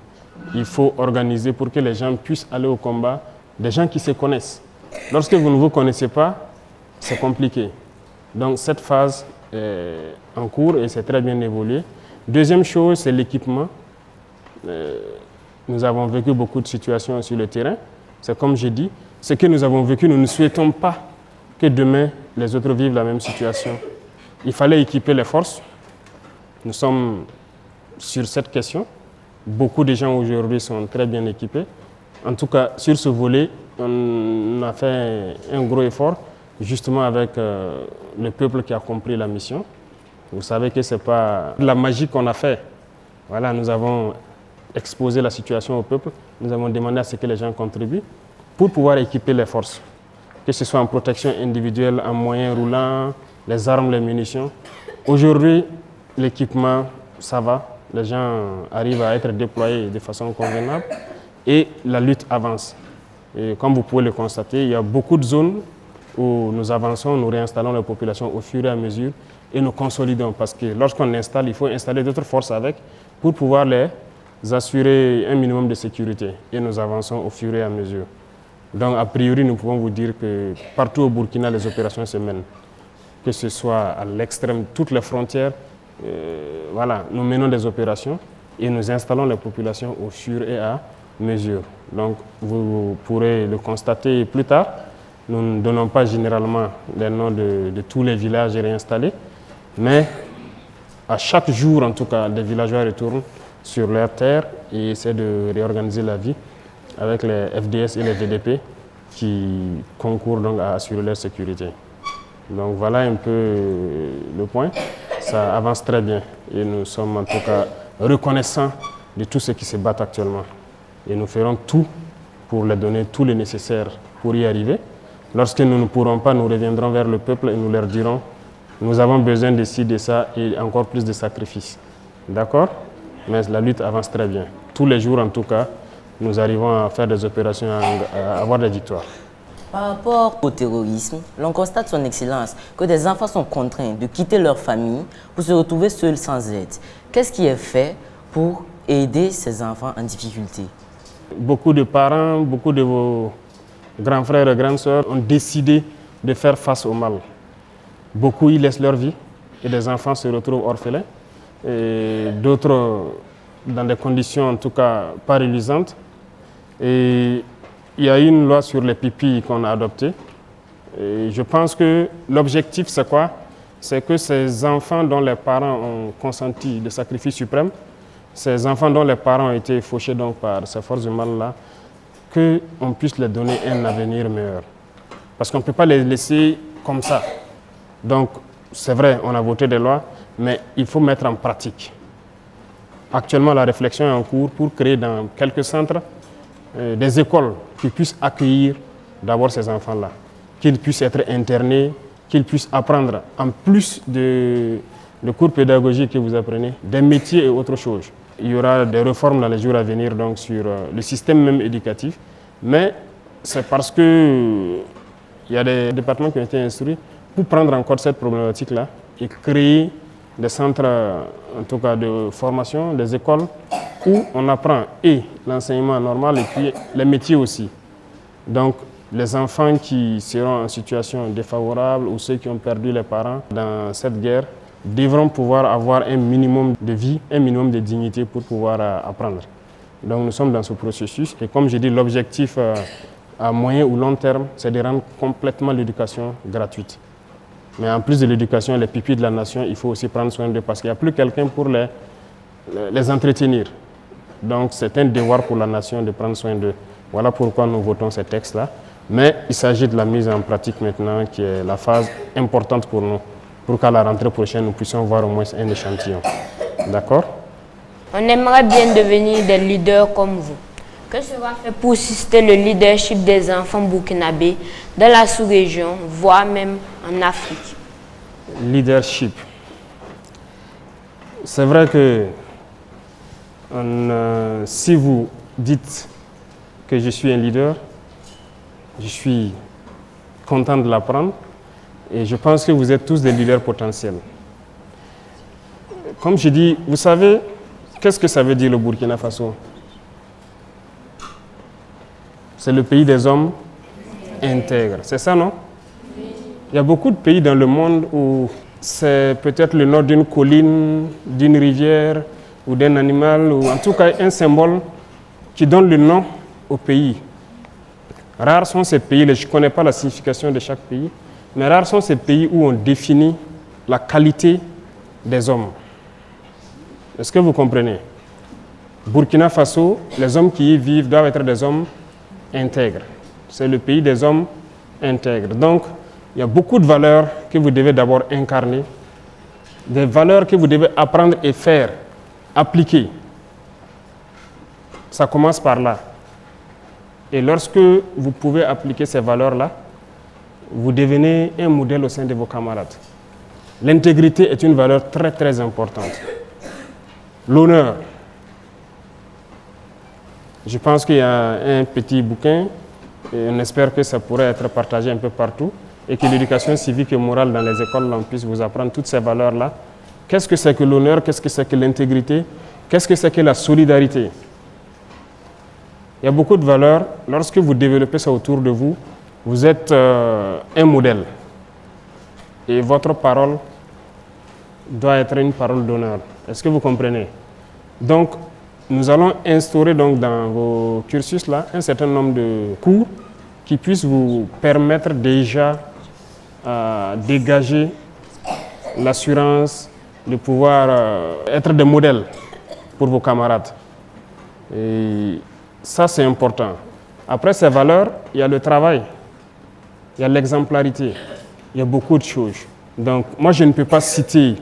Il faut organiser pour que les gens puissent aller au combat, des gens qui se connaissent. Lorsque vous ne vous connaissez pas, c'est compliqué. Donc cette phase est en cours et c'est très bien évolué. Deuxième chose, c'est l'équipement. Nous avons vécu beaucoup de situations sur le terrain. C'est comme j'ai dit, ce que nous avons vécu, nous ne souhaitons pas que demain les autres vivent la même situation. Il fallait équiper les forces. Nous sommes sur cette question. Beaucoup de gens aujourd'hui sont très bien équipés. En tout cas, sur ce volet, on a fait un gros effort, justement avec le peuple qui a compris la mission. Vous savez que ce n'est pas de la magie qu'on a fait. Voilà, nous avons exposé la situation au peuple. Nous avons demandé à ce que les gens contribuent pour pouvoir équiper les forces. Que ce soit en protection individuelle, en moyens roulants, les armes, les munitions. Aujourd'hui, l'équipement, ça va. Les gens arrivent à être déployés de façon convenable et la lutte avance. Et comme vous pouvez le constater, il y a beaucoup de zones où nous avançons, nous réinstallons la population au fur et à mesure et nous consolidons parce que lorsqu'on installe, il faut installer d'autres forces avec pour pouvoir les assurer un minimum de sécurité et nous avançons au fur et à mesure. Donc a priori, nous pouvons vous dire que partout au Burkina, les opérations se mènent, que ce soit à l'extrême, toutes les frontières. Voilà, nous menons des opérations et nous installons les populations au fur et à mesure. Donc vous pourrez le constater plus tard. Nous ne donnons pas généralement les noms de tous les villages réinstallés, mais à chaque jour, en tout cas, des villageois retournent sur leur terre et essaient de réorganiser la vie avec les FDS et les VDP qui concourent donc à assurer leur sécurité. Donc voilà un peu le point. Ça avance très bien et nous sommes en tout cas reconnaissants de tous ceux qui se battent actuellement. Et nous ferons tout pour leur donner tout le nécessaire pour y arriver. Lorsque nous ne pourrons pas, nous reviendrons vers le peuple et nous leur dirons nous avons besoin de ci, de ça et encore plus de sacrifices. D'accord? Mais la lutte avance très bien. Tous les jours en tout cas, nous arrivons à faire des opérations, à avoir des victoires. Par rapport au terrorisme, l'on constate son excellence que des enfants sont contraints de quitter leur famille pour se retrouver seuls sans aide. Qu'est-ce qui est fait pour aider ces enfants en difficulté? Beaucoup de parents, beaucoup de vos grands frères et grandes sœurs ont décidé de faire face au mal. Beaucoup y laissent leur vie et des enfants se retrouvent orphelins. Et d'autres dans des conditions en tout cas pas reluisantes. Et il y a une loi sur les pipis qu'on a adoptée. Et je pense que l'objectif, c'est quoi? C'est que ces enfants dont les parents ont consenti le sacrifice suprême, ces enfants dont les parents ont été fauchés donc par ces forces du mal-là, qu'on puisse leur donner un avenir meilleur. Parce qu'on ne peut pas les laisser comme ça. Donc, c'est vrai, on a voté des lois, mais il faut mettre en pratique. Actuellement, la réflexion est en cours pour créer dans quelques centres des écoles qui puissent accueillir d'abord ces enfants-là, qu'ils puissent être internés, qu'ils puissent apprendre, en plus de cours pédagogiques que vous apprenez, des métiers et autre chose. Il y aura des réformes dans les jours à venir donc, sur le système même éducatif, mais c'est parce qu'il y a des départements qui ont été instruits pour prendre en compte cette problématique-là et créer des centres, en tout cas de formation, des écoles où on apprend et l'enseignement normal et puis les métiers aussi. Donc, les enfants qui seront en situation défavorable ou ceux qui ont perdu les parents dans cette guerre devront pouvoir avoir un minimum de vie, un minimum de dignité pour pouvoir apprendre. Donc, nous sommes dans ce processus et comme j'ai dit, l'objectif à moyen ou long terme, c'est de rendre complètement l'éducation gratuite. Mais en plus de l'éducation, les pupilles de la nation, il faut aussi prendre soin d'eux parce qu'il n'y a plus quelqu'un pour les entretenir. Donc c'est un devoir pour la nation de prendre soin d'eux. Voilà pourquoi nous votons ces textes-là. Mais il s'agit de la mise en pratique maintenant qui est la phase importante pour nous, pour qu'à la rentrée prochaine, nous puissions voir au moins un échantillon. D'accord? On aimerait bien devenir des leaders comme vous. Que sera fait pour susciter le leadership des enfants burkinabés dans la sous-région, voire même en Afrique? Leadership. C'est vrai que si vous dites que je suis un leader, je suis content de l'apprendre et je pense que vous êtes tous des leaders potentiels. Comme je dis, vous savez, qu'est-ce que ça veut dire le Burkina Faso? C'est le pays des hommes intègres. C'est ça, non? Il y a beaucoup de pays dans le monde où c'est peut-être le nom d'une colline, d'une rivière ou d'un animal, ou en tout cas un symbole qui donne le nom au pays. Rares sont ces pays, je ne connais pas la signification de chaque pays, mais rares sont ces pays où on définit la qualité des hommes. Est-ce que vous comprenez? Burkina Faso, les hommes qui y vivent doivent être des hommes intègres. C'est le pays des hommes intègres. Donc, il y a beaucoup de valeurs que vous devez d'abord incarner, des valeurs que vous devez apprendre et faire, appliquer. Ça commence par là. Et lorsque vous pouvez appliquer ces valeurs-là, vous devenez un modèle au sein de vos camarades. L'intégrité est une valeur très très importante. L'honneur. Je pense qu'il y a un petit bouquin et on espère que ça pourrait être partagé un peu partout et que l'éducation civique et morale dans les écoles on puisse vous apprendre toutes ces valeurs-là. Qu'est-ce que c'est que l'honneur? Qu'est-ce que c'est que l'intégrité? Qu'est-ce que c'est que la solidarité? Il y a beaucoup de valeurs. Lorsque vous développez ça autour de vous, vous êtes un modèle. Et votre parole doit être une parole d'honneur. Est-ce que vous comprenez? Donc, nous allons instaurer donc dans vos cursus là un certain nombre de cours qui puissent vous permettre déjà de dégager l'assurance de pouvoir être des modèles pour vos camarades. Et ça, c'est important. Après ces valeurs, il y a le travail, il y a l'exemplarité, il y a beaucoup de choses. Donc, moi, je ne peux pas citer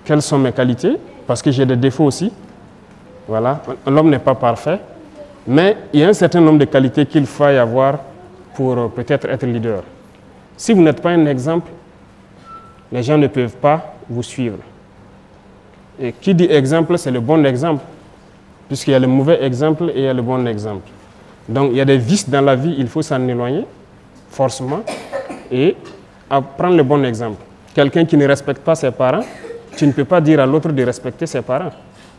quelles sont mes qualités parce que j'ai des défauts aussi. Voilà, l'homme n'est pas parfait, mais il y a un certain nombre de qualités qu'il faut avoir pour peut-être être leader. Si vous n'êtes pas un exemple, les gens ne peuvent pas vous suivre. Et qui dit exemple, c'est le bon exemple, puisqu'il y a le mauvais exemple et il y a le bon exemple. Donc il y a des vices dans la vie, il faut s'en éloigner, forcément, et prendre le bon exemple. Quelqu'un qui ne respecte pas ses parents, tu ne peux pas dire à l'autre de respecter ses parents.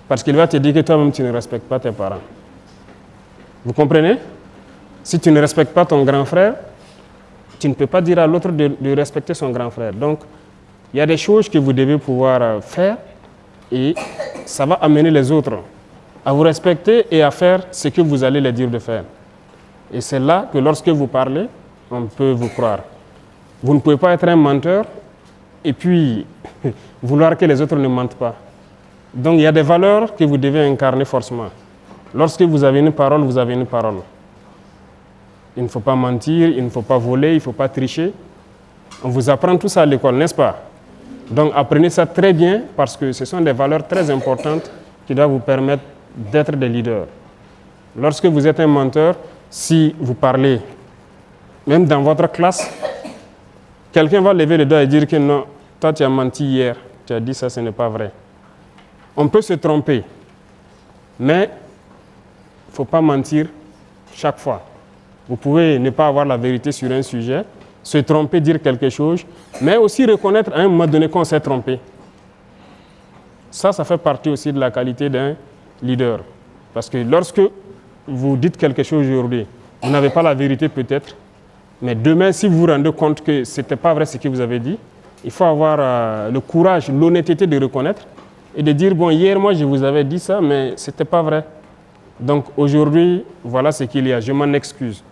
Parce qu'il va te dire que toi-même, tu ne respectes pas tes parents. Vous comprenez? Si tu ne respectes pas ton grand frère, tu ne peux pas dire à l'autre de respecter son grand frère. Donc, il y a des choses que vous devez pouvoir faire et ça va amener les autres à vous respecter et à faire ce que vous allez les dire de faire. Et c'est là que lorsque vous parlez, on peut vous croire. Vous ne pouvez pas être un menteur et puis vouloir que les autres ne mentent pas. Donc il y a des valeurs que vous devez incarner forcément. Lorsque vous avez une parole, vous avez une parole. Il ne faut pas mentir, il ne faut pas voler, il ne faut pas tricher. On vous apprend tout ça à l'école, n'est-ce pas? Donc apprenez ça très bien parce que ce sont des valeurs très importantes qui doivent vous permettre d'être des leaders. Lorsque vous êtes un menteur, si vous parlez, même dans votre classe, quelqu'un va lever le doigt et dire que non, toi tu as menti hier, tu as dit ça, ce n'est pas vrai. On peut se tromper, mais il ne faut pas mentir chaque fois. Vous pouvez ne pas avoir la vérité sur un sujet, se tromper, dire quelque chose, mais aussi reconnaître à un moment donné qu'on s'est trompé. Ça fait partie aussi de la qualité d'un leader. Parce que lorsque vous dites quelque chose aujourd'hui, vous n'avez pas la vérité peut-être, mais demain, si vous vous rendez compte que ce n'était pas vrai ce que vous avez dit, il faut avoir le courage, l'honnêteté de reconnaître et de dire, bon, hier, moi, je vous avais dit ça, mais ce n'était pas vrai. Donc aujourd'hui, voilà ce qu'il y a, je m'en excuse.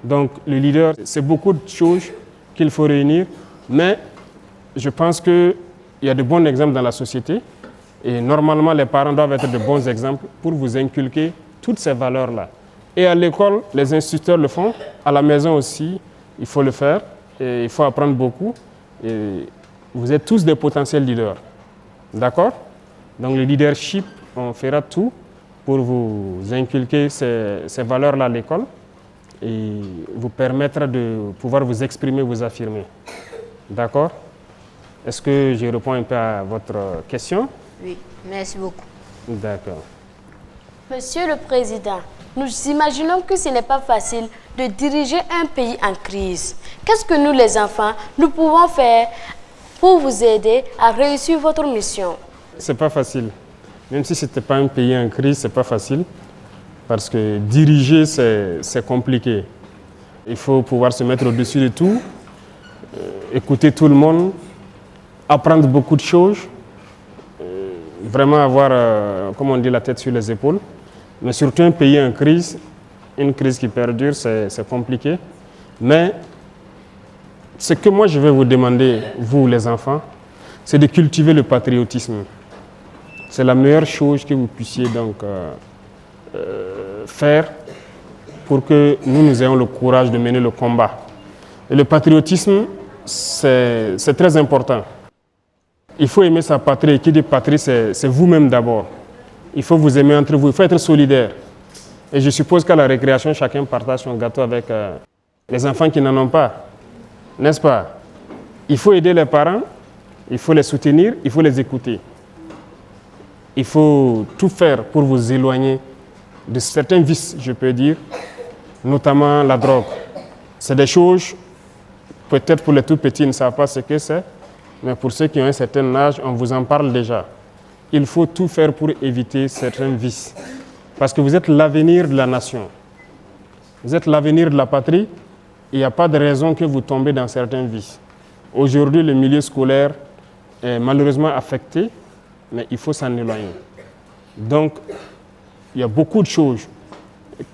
Donc le leader, c'est beaucoup de choses qu'il faut réunir, mais je pense qu'il y a de bons exemples dans la société et normalement les parents doivent être de bons exemples pour vous inculquer toutes ces valeurs-là. Et à l'école, les instituteurs le font, à la maison aussi, il faut le faire et il faut apprendre beaucoup. Et vous êtes tous des potentiels leaders, d'accord? Donc le leadership, on fera tout pour vous inculquer ces valeurs-là à l'école et vous permettre de pouvoir vous exprimer, vous affirmer. D'accord? Est-ce que je réponds un peu à votre question? Oui, merci beaucoup. D'accord. Monsieur le Président, nous imaginons que ce n'est pas facile de diriger un pays en crise. Qu'est-ce que nous, les enfants, nous pouvons faire pour vous aider à réussir votre mission? C'est pas facile. Même si ce n'était pas un pays en crise, ce n'est pas facile. Parce que diriger, c'est compliqué. Il faut pouvoir se mettre au-dessus de tout, écouter tout le monde, apprendre beaucoup de choses, vraiment avoir, comme on dit, la tête sur les épaules. Mais surtout un pays en crise, une crise qui perdure, c'est compliqué. Mais ce que moi je vais vous demander, vous les enfants, c'est de cultiver le patriotisme. C'est la meilleure chose que vous puissiez donc faire pour que nous ayons le courage de mener le combat. Et le patriotisme, c'est très important. Il faut aimer sa patrie. Et qui dit patrie, c'est vous-même d'abord. Il faut vous aimer entre vous, il faut être solidaire. Et je suppose qu'à la récréation, chacun partage son gâteau avec les enfants qui n'en ont pas. N'est-ce pas? Il faut aider les parents, il faut les soutenir, il faut les écouter. Il faut tout faire pour vous éloigner de certains vices, je peux dire, notamment la drogue. C'est des choses, peut-être pour les tout petits, ils ne savent pas ce que c'est, mais pour ceux qui ont un certain âge, on vous en parle déjà. Il faut tout faire pour éviter certains vices. Parce que vous êtes l'avenir de la nation. Vous êtes l'avenir de la patrie. Il n'y a pas de raison que vous tombez dans certains vices. Aujourd'hui, le milieu scolaire est malheureusement affecté, mais il faut s'en éloigner. Donc, il y a beaucoup de choses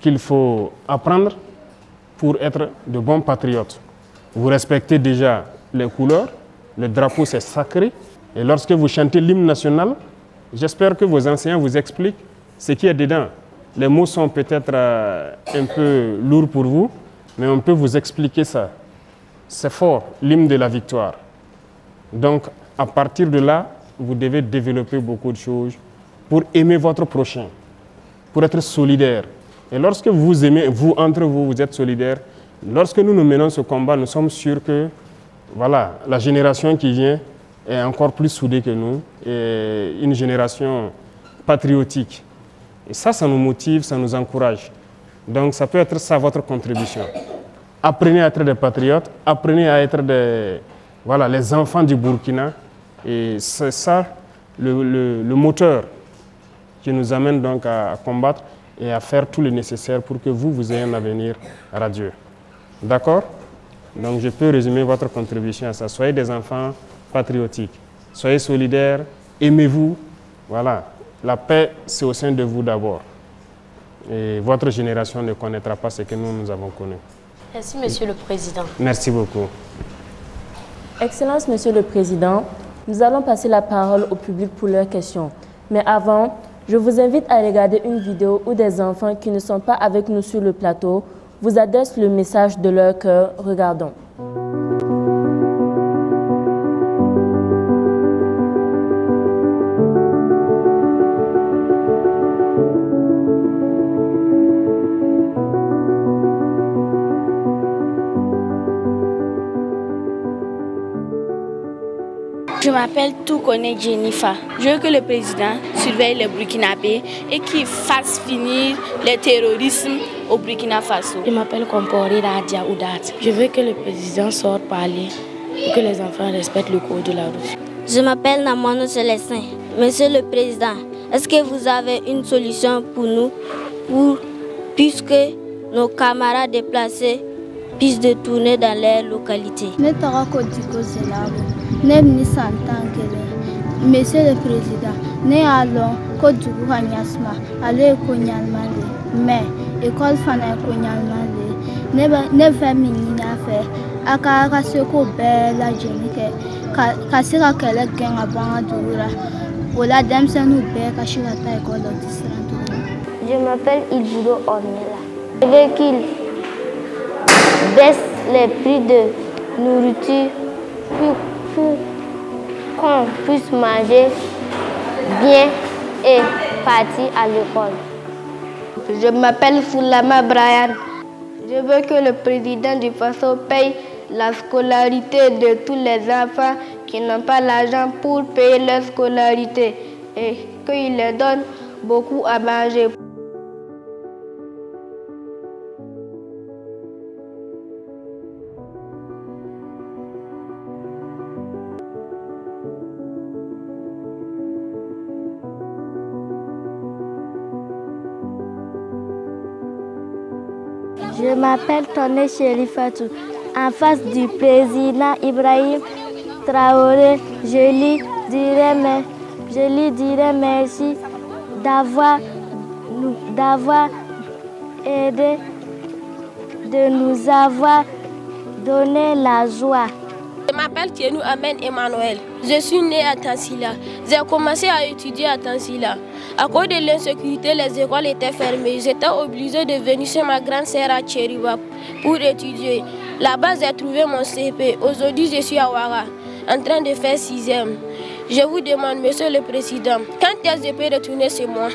qu'il faut apprendre pour être de bons patriotes. Vous respectez déjà les couleurs, le drapeau c'est sacré, et lorsque vous chantez l'hymne national, j'espère que vos enseignants vous expliquent ce qu'il y a dedans. Les mots sont peut-être un peu lourds pour vous, mais on peut vous expliquer ça. C'est fort, l'hymne de la victoire. Donc, à partir de là, vous devez développer beaucoup de choses pour aimer votre prochain, pour être solidaire. Et lorsque vous aimez, vous, entre vous, vous êtes solidaires, lorsque nous menons ce combat, nous sommes sûrs que voilà, la génération qui vient est encore plus soudée que nous, et une génération patriotique. Et ça nous motive, ça nous encourage. Donc ça peut être ça votre contribution. Apprenez à être des patriotes, apprenez à être les enfants du Burkina. Et c'est ça le moteur qui nous amène donc à combattre et à faire tout le nécessaire pour que vous ayez un avenir radieux. D'accord? Donc je peux résumer votre contribution à ça. Soyez des enfants patriotiques. Soyez solidaires, aimez-vous. Voilà. La paix, c'est au sein de vous d'abord. Et votre génération ne connaîtra pas ce que nous avons connu. Merci, Monsieur le Président. Merci beaucoup. Excellence, Monsieur le Président, nous allons passer la parole au public pour leurs questions. Mais avant, je vous invite à regarder une vidéo où des enfants qui ne sont pas avec nous sur le plateau vous adressent le message de leur cœur. Regardons. Je m'appelle Toukone Jennifer. Je veux que le président surveille les Burkinabés et qu'il fasse finir le terrorisme au Burkina Faso. Je m'appelle Kompori Radia Oudat. Je veux que le président sorte parler et que les enfants respectent le code de la route. Je m'appelle Namono Célestin. Monsieur le Président, est-ce que vous avez une solution pour nous, puisque nos camarades déplacés puissent détourner dans les localités? Monsieur le Président, nous allons Côte d'Ivoire, aller au Konyalmande, mais école Fana Konyalmande, ne fait minina faire, aka seko bella jenike, kasira kele genga banga dura, ola demsenu be kashira ta école d'Israël. Je m'appelle Ilbouro Ornella. Je veux qu'il baisse les prix de nourriture pour qu'on puisse manger bien et partir à l'école. Je m'appelle Foulama Brian. Je veux que le président du Faso paye la scolarité de tous les enfants qui n'ont pas l'argent pour payer leur scolarité et qu'il leur donne beaucoup à manger. Je m'appelle Toné Chérifatou. En face du président Ibrahim Traoré, je lui dirai merci d'avoir aidé, de nous avoir donné la joie. Je m'appelle Tienou Amen Emmanuel. Je suis né à Tansila. J'ai commencé à étudier à Tansila. À cause de l'insécurité, les écoles étaient fermées. J'étais obligée de venir chez ma grande sœur à Tchériba pour étudier. Là-bas, j'ai trouvé mon CP. Aujourd'hui, je suis à Ouara, en train de faire 6e. Je vous demande, Monsieur le Président, quand est-ce que je peux retourner chez moi?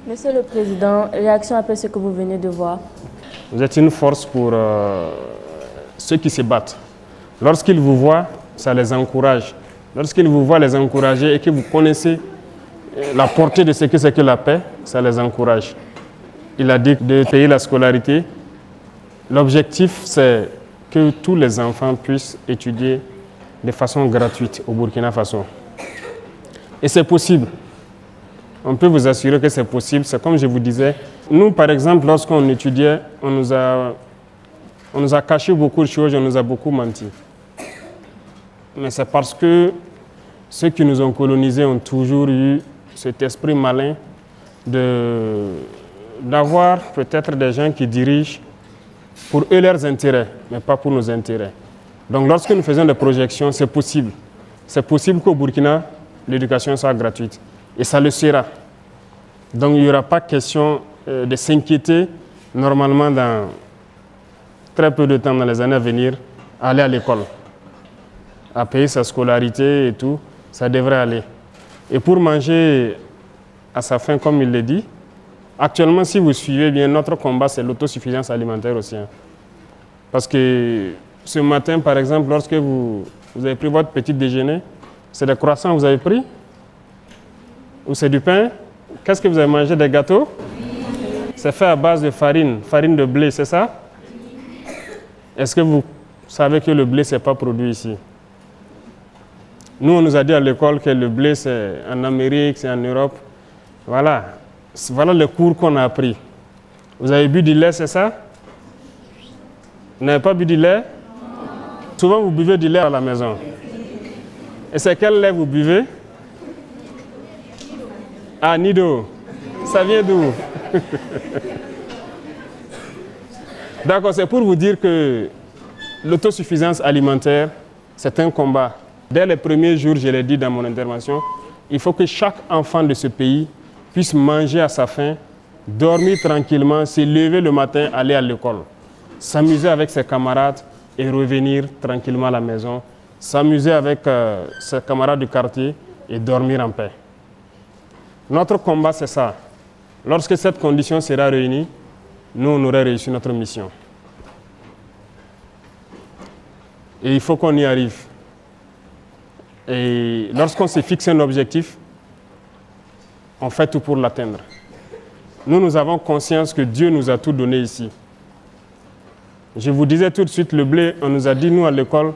Monsieur le Président, réaction après ce que vous venez de voir. Vous êtes une force pour ceux qui se battent. Lorsqu'ils vous voient, ça les encourage. Lorsqu'ils vous voient les encourager et que vous connaissez la portée de ce que c'est que la paix, ça les encourage. Il a dit de payer la scolarité. L'objectif, c'est que tous les enfants puissent étudier de façon gratuite au Burkina Faso. Et c'est possible. On peut vous assurer que c'est possible. C'est comme je vous disais. Nous, par exemple, lorsqu'on étudiait, on nous a caché beaucoup de choses, on nous a beaucoup menti. Mais c'est parce que ceux qui nous ont colonisés ont toujours eu cet esprit malin d'avoir peut-être des gens qui dirigent pour eux leurs intérêts, mais pas pour nos intérêts. Donc lorsque nous faisons des projections, c'est possible. C'est possible qu'au Burkina, l'éducation soit gratuite. Et ça le sera. Donc il n'y aura pas question de s'inquiéter normalement dans très peu de temps, dans les années à venir, à aller à l'école, à payer sa scolarité et tout, ça devrait aller. Et pour manger à sa faim, comme il le dit, actuellement, si vous suivez bien, notre combat, c'est l'autosuffisance alimentaire aussi. Hein. Parce que ce matin, par exemple, lorsque vous avez pris votre petit déjeuner, c'est des croissants que vous avez pris? Ou c'est du pain? Qu'est-ce que vous avez mangé? Des gâteaux? C'est fait à base de farine de blé, c'est ça? Est-ce que vous savez que le blé, ce n'est pas produit ici? Nous, on nous a dit à l'école que le blé, c'est en Amérique, c'est en Europe. Voilà. Voilà le cours qu'on a appris. Vous avez bu du lait, c'est ça? Vous n'avez pas bu du lait? Souvent, vous buvez du lait à la maison. Et c'est quel lait vous buvez? Ah, Nido. Ça vient d'où? D'accord, c'est pour vous dire que l'autosuffisance alimentaire, c'est un combat. Dès les premiers jours, je l'ai dit dans mon intervention, il faut que chaque enfant de ce pays puisse manger à sa faim, dormir tranquillement, se lever le matin, aller à l'école, s'amuser avec ses camarades et revenir tranquillement à la maison, s'amuser avec ses camarades du quartier et dormir en paix. Notre combat, c'est ça. Lorsque cette condition sera réunie, nous, on aurait réussi notre mission. Et il faut qu'on y arrive. Et lorsqu'on se fixe un objectif, on fait tout pour l'atteindre. Nous avons conscience que Dieu nous a tout donné ici. Je vous disais tout de suite, le blé, on nous a dit, nous, à l'école,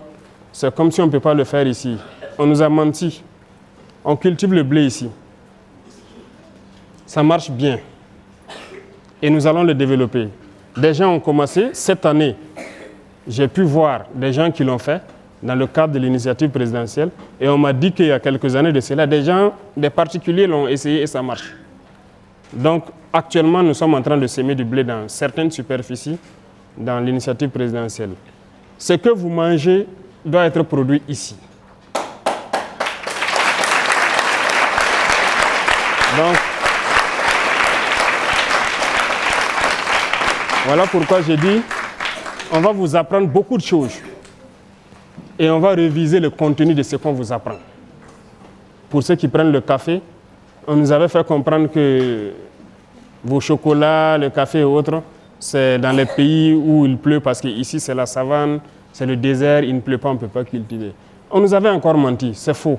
c'est comme si on ne peut pas le faire ici. On nous a menti. On cultive le blé ici. Ça marche bien. Et nous allons le développer. Des gens ont commencé. Cette année, j'ai pu voir des gens qui l'ont fait dans le cadre de l'initiative présidentielle. Et on m'a dit qu'il y a quelques années de cela, des particuliers l'ont essayé et ça marche. Donc, actuellement, nous sommes en train de semer du blé dans certaines superficies dans l'initiative présidentielle. Ce que vous mangez doit être produit ici. Donc, voilà pourquoi j'ai dit, on va vous apprendre beaucoup de choses. Et on va réviser le contenu de ce qu'on vous apprend. Pour ceux qui prennent le café, on nous avait fait comprendre que vos chocolats, le café et autres, c'est dans les pays où il pleut parce qu'ici c'est la savane, c'est le désert, il ne pleut pas, on ne peut pas cultiver. On nous avait encore menti, c'est faux.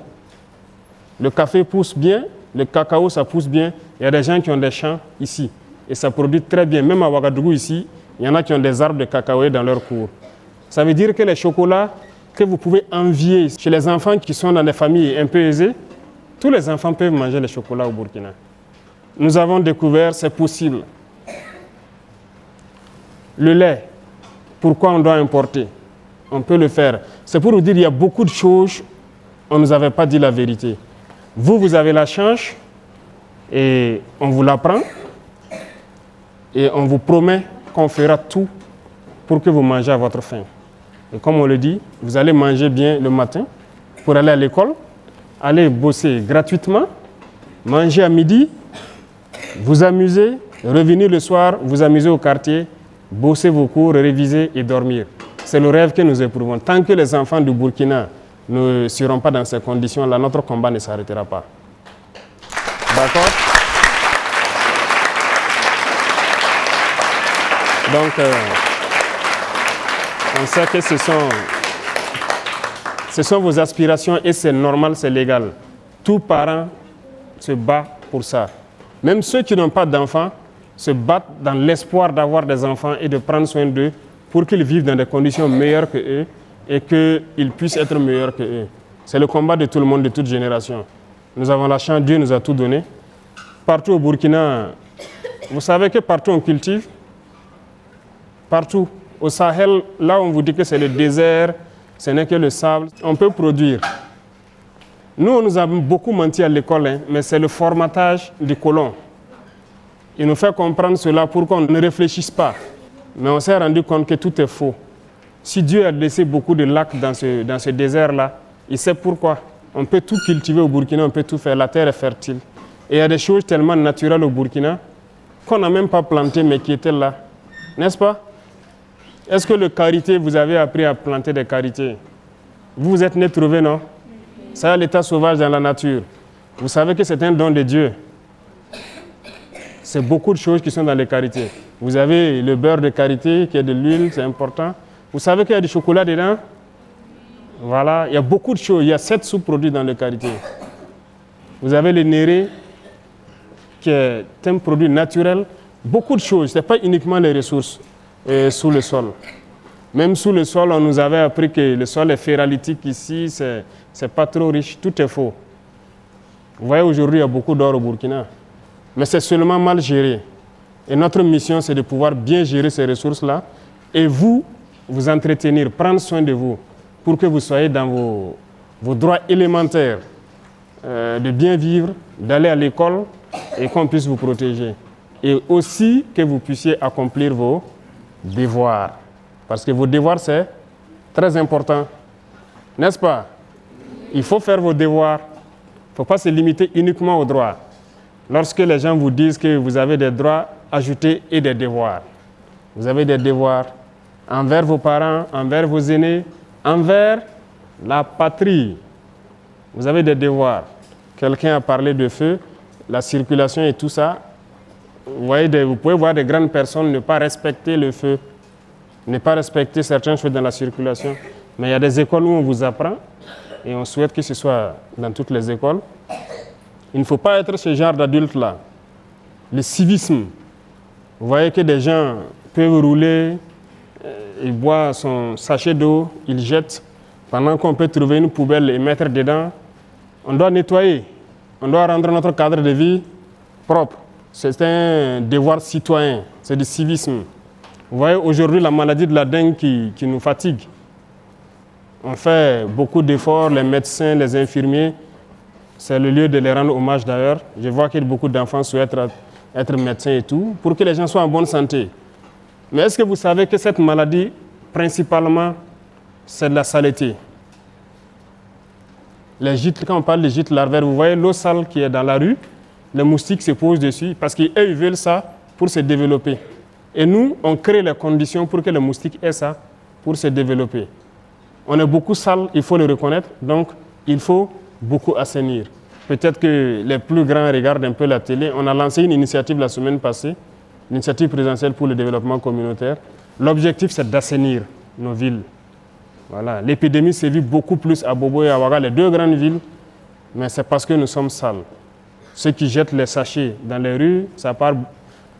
Le café pousse bien, le cacao ça pousse bien. Il y a des gens qui ont des champs ici et ça produit très bien. Même à Ouagadougou ici, il y en a qui ont des arbres de cacao dans leur cours. Ça veut dire que les chocolats que vous pouvez envier chez les enfants qui sont dans des familles un peu aisées, tous les enfants peuvent manger les chocolats au Burkina. Nous avons découvert, c'est possible. Le lait, pourquoi on doit importer? On peut le faire. C'est pour vous dire qu'il y a beaucoup de choses, on ne nous avait pas dit la vérité. Vous, vous avez la chance et on vous l'apprend et on vous promet qu'on fera tout pour que vous mangez à votre faim. Et comme on le dit, vous allez manger bien le matin pour aller à l'école, aller bosser gratuitement, manger à midi, vous amuser, revenir le soir, vous amuser au quartier, bosser vos cours, réviser et dormir. C'est le rêve que nous éprouvons. Tant que les enfants du Burkina ne seront pas dans ces conditions-là, notre combat ne s'arrêtera pas. D'accord? Donc, on sait que ce sont vos aspirations et c'est normal, c'est légal. Tout parent se bat pour ça. Même ceux qui n'ont pas d'enfants se battent dans l'espoir d'avoir des enfants et de prendre soin d'eux pour qu'ils vivent dans des conditions meilleures que eux et qu'ils puissent être meilleurs que eux. C'est le combat de tout le monde, de toute génération. Nous avons la chance, Dieu nous a tout donné. Partout au Burkina, vous savez que partout on cultive. Partout. Au Sahel, là on vous dit que c'est le désert, ce n'est que le sable. On peut produire. Nous, on nous a beaucoup menti à l'école, hein, mais c'est le formatage du colon. Il nous fait comprendre cela pour qu'on ne réfléchisse pas. Mais on s'est rendu compte que tout est faux. Si Dieu a laissé beaucoup de lacs dans ce désert-là, il sait pourquoi. On peut tout cultiver au Burkina, on peut tout faire. La terre est fertile. Et il y a des choses tellement naturelles au Burkina qu'on n'a même pas planté, mais qui étaient là. N'est-ce pas? Est-ce que le karité, vous avez appris à planter des karités? Vous vous êtes né trouvé, non? Ça, l'état sauvage dans la nature. Vous savez que c'est un don de Dieu. C'est beaucoup de choses qui sont dans les karités. Vous avez le beurre de karité, qui est de l'huile, c'est important. Vous savez qu'il y a du chocolat dedans? Voilà, il y a beaucoup de choses. Il y a 7 sous-produits dans le karité. Vous avez le néré, qui est un produit naturel. Beaucoup de choses. Ce n'est pas uniquement les ressources sous le sol. Même sous le sol, on nous avait appris que le sol est ferralitique ici, c'est pas trop riche. Tout est faux. Vous voyez, aujourd'hui, il y a beaucoup d'or au Burkina. Mais c'est seulement mal géré. Et notre mission, c'est de pouvoir bien gérer ces ressources-là et vous entretenir, prendre soin de vous pour que vous soyez dans vos droits élémentaires de bien vivre, d'aller à l'école et qu'on puisse vous protéger. Et aussi que vous puissiez accomplir vos devoirs. Parce que vos devoirs, c'est très important. N'est-ce pas? Il faut faire vos devoirs. Il ne faut pas se limiter uniquement aux droits. Lorsque les gens vous disent que vous avez des droits, ajoutez et des devoirs. Vous avez des devoirs envers vos parents, envers vos aînés, envers la patrie. Vous avez des devoirs. Quelqu'un a parlé de feu. la circulation et tout ça, vous pouvez voir des grandes personnes ne pas respecter le feu, ne pas respecter certaines choses dans la circulation. Mais il y a des écoles où on vous apprend, et on souhaite que ce soit dans toutes les écoles. Il ne faut pas être ce genre d'adulte-là. Le civisme. Vous voyez que des gens peuvent rouler, ils boivent son sachet d'eau, ils jettent, pendant qu'on peut trouver une poubelle et mettre dedans. On doit nettoyer, on doit rendre notre cadre de vie propre. C'est un devoir citoyen, c'est du civisme. Vous voyez aujourd'hui la maladie de la dengue qui nous fatigue. On fait beaucoup d'efforts, les médecins, les infirmiers. C'est le lieu de les rendre hommage d'ailleurs. Je vois que beaucoup d'enfants souhaitent être médecins et tout, pour que les gens soient en bonne santé. Mais est-ce que vous savez que cette maladie, principalement, c'est de la saleté? Les gîtes, quand on parle de gîtes larvaires, vous voyez l'eau sale qui est dans la rue, les moustiques se posent dessus parce qu'eux, ils veulent ça pour se développer. Et nous, on crée les conditions pour que les moustiques aient ça pour se développer. On est beaucoup sale, il faut le reconnaître, donc il faut beaucoup assainir. Peut-être que les plus grands regardent un peu la télé. On a lancé une initiative la semaine passée, l'initiative présidentielle pour le développement communautaire. L'objectif, c'est d'assainir nos villes. Voilà. L'épidémie sévit beaucoup plus à Bobo et à Ouaga, les deux grandes villes, mais c'est parce que nous sommes sales. Ceux qui jettent les sachets dans les rues, ça part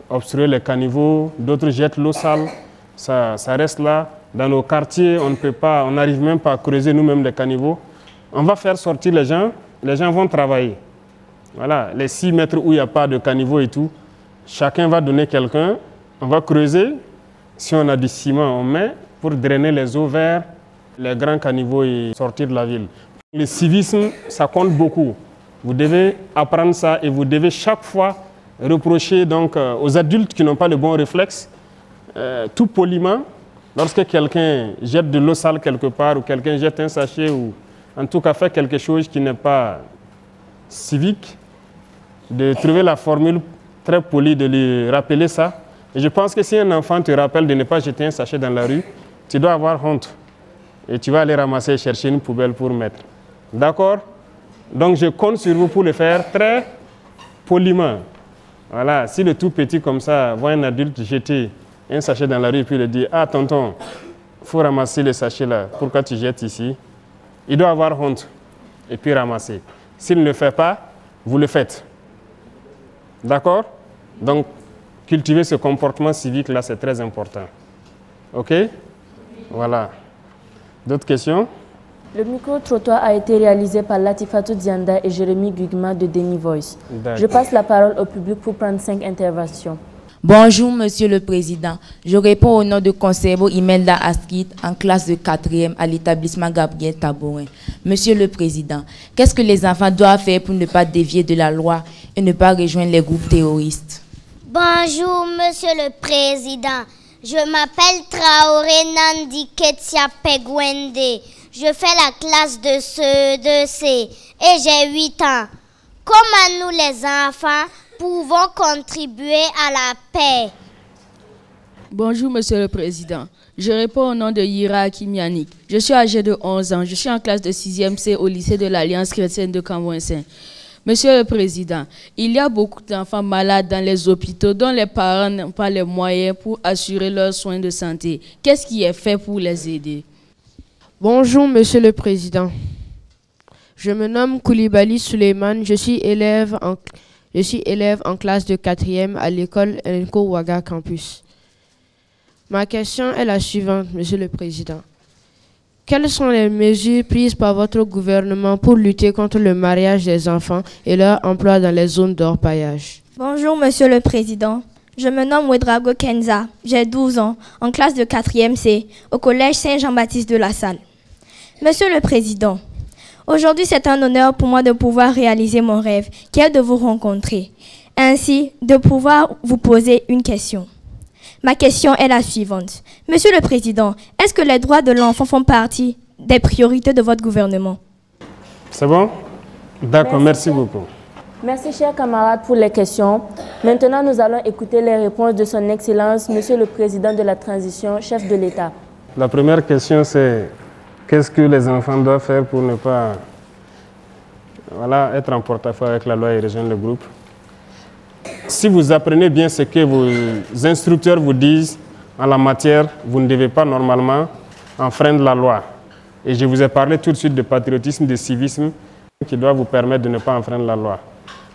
obstruer les caniveaux, d'autres jettent l'eau sale, ça reste là. Dans nos quartiers, on n'arrive même pas à creuser nous-mêmes les caniveaux. On va faire sortir les gens vont travailler. Voilà, les 6 mètres où il n'y a pas de caniveau et tout, chacun va donner quelqu'un, on va creuser, si on a du ciment, on met pour drainer les eaux vers les grands caniveaux et sortir de la ville. Le civisme, ça compte beaucoup. Vous devez apprendre ça et vous devez chaque fois reprocher donc, aux adultes qui n'ont pas le bon réflexe, tout poliment, lorsque quelqu'un jette de l'eau sale quelque part ou quelqu'un jette un sachet ou en tout cas fait quelque chose qui n'est pas civique, de trouver la formule très polie de lui rappeler ça. Et je pense que si un enfant te rappelle de ne pas jeter un sachet dans la rue, tu dois avoir honte. Et tu vas aller ramasser et chercher une poubelle pour mettre. D'accord? Donc je compte sur vous pour le faire très poliment. Voilà, si le tout petit comme ça voit un adulte jeter un sachet dans la rue et puis il dit « Ah tonton, il faut ramasser le sachet là, pourquoi tu jettes ici ?» Il doit avoir honte et puis ramasser. S'il ne le fait pas, vous le faites. D'accord? Donc, cultiver ce comportement civique-là, c'est très important. OK? Voilà. D'autres questions? Le micro-trottoir a été réalisé par Latifatou Dianda et Jérémy Gugma de Deni Voice. Je passe la parole au public pour prendre 5 interventions. Bonjour, Monsieur le Président. Je réponds au nom de Conservo Imelda Askit, en classe de 4e à l'établissement Gabriel Tabourin. Monsieur le Président, qu'est-ce que les enfants doivent faire pour ne pas dévier de la loi et ne pas rejoindre les groupes terroristes? Bonjour, Monsieur le Président. Je m'appelle Traoré Nandi Ketia Pegwende. Je fais la classe de CE2C et j'ai 8 ans. Comment nous, les enfants, pouvons contribuer à la paix? Bonjour, Monsieur le Président. Je réponds au nom de Yira Akimianik. Je suis âgé de 11 ans. Je suis en classe de 6e C au lycée de l'Alliance chrétienne de Cambouin-Saint. Monsieur le Président, il y a beaucoup d'enfants malades dans les hôpitaux dont les parents n'ont pas les moyens pour assurer leurs soins de santé. Qu'est-ce qui est fait pour les aider? Bonjour, Monsieur le Président. Je me nomme Koulibaly Suleiman. Je suis élève en classe de 4e à l'école Enko Ouaga Campus. Ma question est la suivante, Monsieur le Président. Quelles sont les mesures prises par votre gouvernement pour lutter contre le mariage des enfants et leur emploi dans les zones d'orpaillage? Bonjour, Monsieur le Président. Je me nomme Wedrago Kenza. J'ai 12 ans, en classe de 4e C, au collège Saint-Jean-Baptiste de la Salle. Monsieur le Président, aujourd'hui c'est un honneur pour moi de pouvoir réaliser mon rêve, qui est de vous rencontrer, ainsi de pouvoir vous poser une question. Ma question est la suivante. Monsieur le Président, est-ce que les droits de l'enfant font partie des priorités de votre gouvernement? C'est bon? D'accord, merci beaucoup. Merci, chers camarades, pour les questions. Maintenant, nous allons écouter les réponses de son Excellence, Monsieur le Président de la Transition, chef de l'État. La première question, c'est qu'est-ce que les enfants doivent faire pour ne pas être en porte-à-faux avec la loi et rejoindre le groupe? si vous apprenez bien ce que vos instructeurs vous disent en la matière, vous ne devez pas normalement enfreindre la loi. Et je vous ai parlé tout de suite de patriotisme, de civisme, qui doit vous permettre de ne pas enfreindre la loi.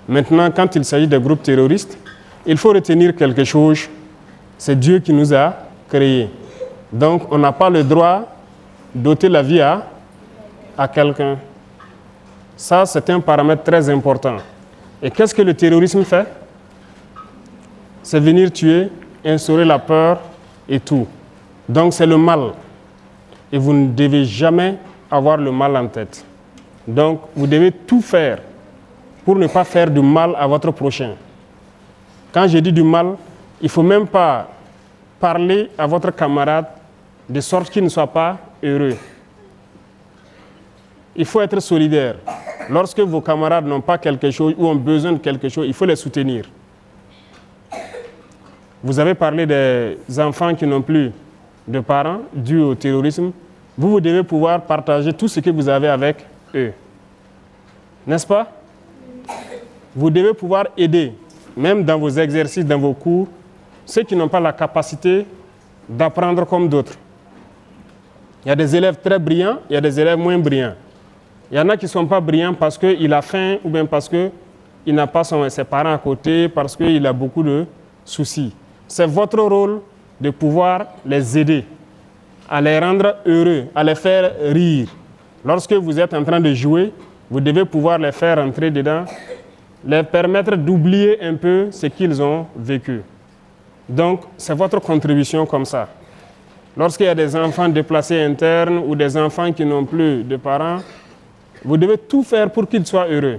Maintenant, quand il s'agit de groupes terroristes, il faut retenir quelque chose. C'est Dieu qui nous a créés. Donc, on n'a pas le droit d'ôter la vie à quelqu'un. Ça, c'est un paramètre très important. Et qu'est-ce que le terrorisme fait? C'est venir tuer, instaurer la peur et tout. Donc, c'est le mal. Et vous ne devez jamais avoir le mal en tête. Donc, vous devez tout faire pour ne pas faire du mal à votre prochain. Quand je dis du mal, il ne faut même pas parler à votre camarade de sorte qu'il ne soit pas heureux. Il faut être solidaire. Lorsque vos camarades n'ont pas quelque chose ou ont besoin de quelque chose, il faut les soutenir. Vous avez parlé des enfants qui n'ont plus de parents dû au terrorisme. Vous devez pouvoir partager tout ce que vous avez avec eux. N'est-ce pas? Vous devez pouvoir aider, même dans vos exercices, dans vos cours, ceux qui n'ont pas la capacité d'apprendre comme d'autres. Il y a des élèves très brillants, il y a des élèves moins brillants. Il y en a qui ne sont pas brillants parce qu'il a faim ou bien parce qu'il n'a pas ses parents à côté, parce qu'il a beaucoup de soucis. C'est votre rôle de pouvoir les aider, à les rendre heureux, à les faire rire. Lorsque vous êtes en train de jouer, vous devez pouvoir les faire entrer dedans, les permettre d'oublier un peu ce qu'ils ont vécu. Donc, c'est votre contribution comme ça. Lorsqu'il y a des enfants déplacés internes ou des enfants qui n'ont plus de parents, vous devez tout faire pour qu'ils soient heureux.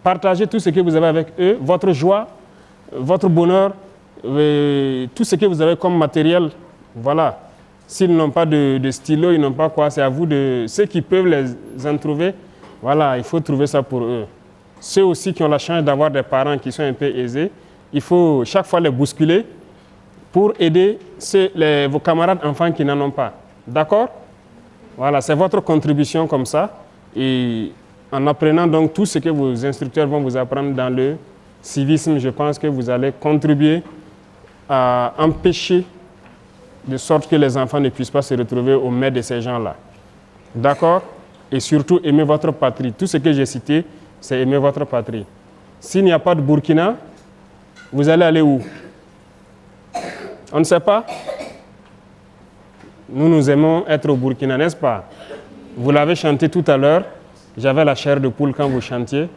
Partagez tout ce que vous avez avec eux, votre joie, votre bonheur, tout ce que vous avez comme matériel. Voilà. S'ils n'ont pas de stylo, ils n'ont pas quoi, c'est à vous de... Ceux qui peuvent les en trouver, voilà, il faut trouver ça pour eux. Ceux aussi qui ont la chance d'avoir des parents qui sont un peu aisés, il faut chaque fois les bousculer pour aider vos camarades enfants qui n'en ont pas. D'accord? Voilà, c'est votre contribution comme ça. Et en apprenant donc tout ce que vos instructeurs vont vous apprendre dans le civisme, je pense que vous allez contribuer à empêcher de sorte que les enfants ne puissent pas se retrouver au maître de ces gens-là. D'accord? Et surtout, aimer votre patrie. Tout ce que j'ai cité, c'est aimer votre patrie. S'il n'y a pas de Burkina, vous allez aller où? On ne sait pas? Nous aimons être au Burkina, n'est-ce pas? Vous l'avez chanté tout à l'heure. J'avais la chair de poule quand vous chantiez.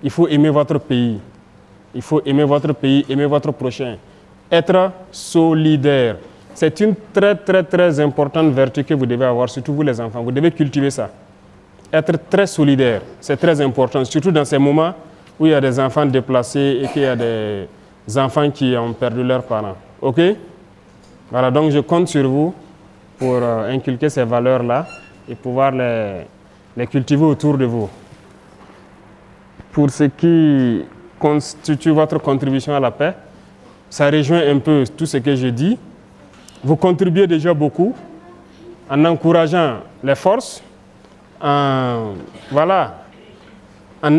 Il faut aimer votre pays. Il faut aimer votre pays, aimer votre prochain. Être solidaire. C'est une très, très, très importante vertu que vous devez avoir, surtout vous les enfants. Vous devez cultiver ça. Être très solidaire, c'est très important, surtout dans ces moments où il y a des enfants déplacés et qu'il y a des enfants qui ont perdu leurs parents. OK? Voilà, donc je compte sur vous pour inculquer ces valeurs-là et pouvoir les cultiver autour de vous. Pour ce qui constitue votre contribution à la paix, ça rejoint un peu tout ce que je dis. Vous contribuez déjà beaucoup en encourageant les forces, en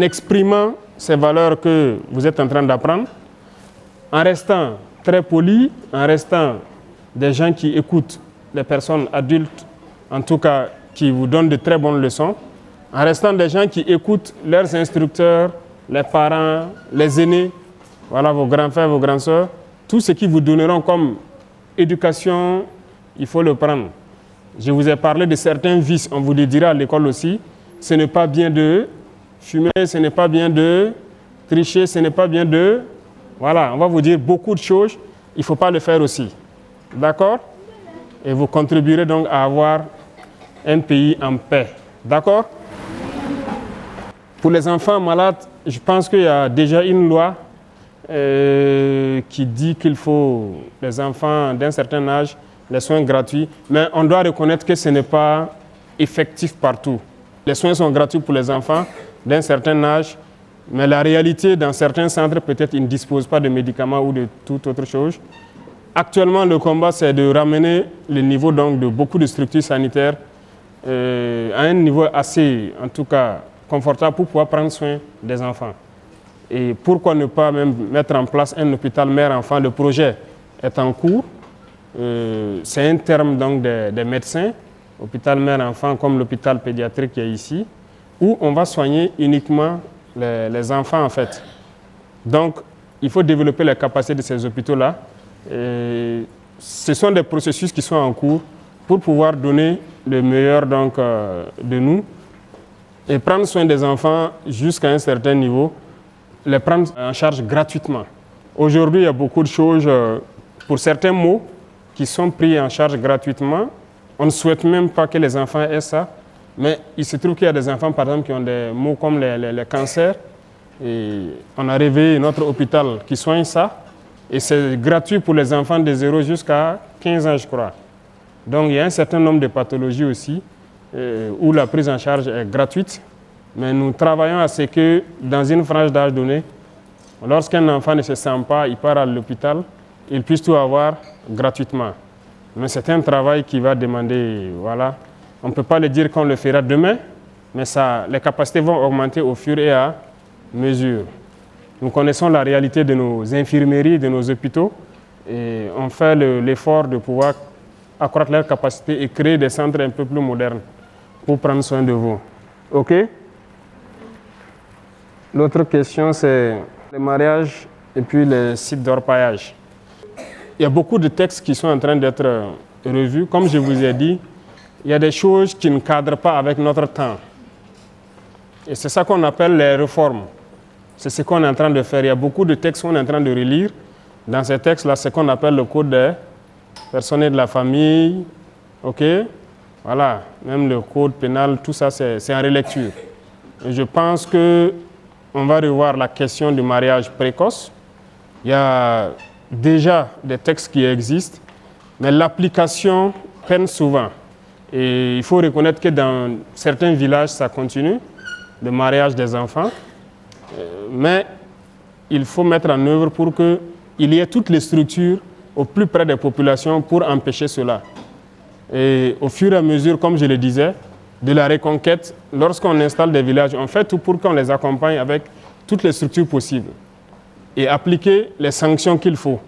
exprimant ces valeurs que vous êtes en train d'apprendre, en restant très poli, en restant des gens qui écoutent les personnes adultes, en tout cas qui vous donnent de très bonnes leçons, en restant des gens qui écoutent leurs instructeurs, les parents, les aînés, voilà, vos grands frères, vos grandes sœurs, tout ce qu'ils vous donneront comme éducation, il faut le prendre. Je vous ai parlé de certains vices, on vous le dira à l'école aussi. Ce n'est pas bien de fumer, ce n'est pas bien de tricher, ce n'est pas bien de... Voilà, on va vous dire beaucoup de choses, il ne faut pas le faire aussi. D'accord? Et vous contribuerez donc à avoir un pays en paix. D'accord? Pour les enfants malades, je pense qu'il y a déjà une loi qui dit qu'il faut, les enfants d'un certain âge, les soins gratuits, mais on doit reconnaître que ce n'est pas effectif partout. Les soins sont gratuits pour les enfants d'un certain âge, mais la réalité, dans certains centres, peut-être ils ne disposent pas de médicaments ou de toute autre chose. Actuellement, le combat, c'est de ramener le niveau donc, de beaucoup de structures sanitaires à un niveau assez, en tout cas, confortable pour pouvoir prendre soin des enfants. Et pourquoi ne pas même mettre en place un hôpital mère-enfant? Le projet est en cours. C'est un terme donc des médecins, hôpital mère-enfant comme l'hôpital pédiatrique qui est ici, où on va soigner uniquement les enfants en fait. Donc, il faut développer les capacités de ces hôpitaux-là. Ce sont des processus qui sont en cours pour pouvoir donner le meilleur donc, de nous et prendre soin des enfants jusqu'à un certain niveau, les prendre en charge gratuitement. Aujourd'hui, il y a beaucoup de choses, pour certains maux, qui sont pris en charge gratuitement. On ne souhaite même pas que les enfants aient ça, mais il se trouve qu'il y a des enfants, par exemple, qui ont des maux comme les cancers. Et on a réveillé notre hôpital qui soigne ça. Et c'est gratuit pour les enfants de 0 jusqu'à 15 ans, je crois. Donc, il y a un certain nombre de pathologies aussi où la prise en charge est gratuite. Mais nous travaillons à ce que, dans une frange d'âge donnée, lorsqu'un enfant ne se sent pas, il part à l'hôpital, il puisse tout avoir gratuitement. Mais c'est un travail qui va demander, voilà, on ne peut pas le dire qu'on le fera demain, mais ça, les capacités vont augmenter au fur et à mesure. Nous connaissons la réalité de nos infirmeries, de nos hôpitaux, et on fait l'effort de pouvoir accroître leurs capacités et créer des centres un peu plus modernes pour prendre soin de vous. OK? L'autre question, c'est le mariage et puis les sites d'orpaillage. Il y a beaucoup de textes qui sont en train d'être revus. Comme je vous ai dit, il y a des choses qui ne cadrent pas avec notre temps. Et c'est ça qu'on appelle les réformes. C'est ce qu'on est en train de faire. Il y a beaucoup de textes qu'on est en train de relire. Dans ces textes-là, c'est ce qu'on appelle le code des personnes de la famille. OK? Voilà. Même le code pénal, tout ça, c'est en relecture. Et je pense qu'on va revoir la question du mariage précoce. Il y a déjà des textes qui existent, mais l'application peine souvent. Et il faut reconnaître que dans certains villages, ça continue, le mariage des enfants. Mais il faut mettre en œuvre pour qu'il y ait toutes les structures au plus près des populations pour empêcher cela. Et au fur et à mesure, comme je le disais, de la reconquête, lorsqu'on installe des villages, on fait tout pour qu'on les accompagne avec toutes les structures possibles et appliquer les sanctions qu'il faut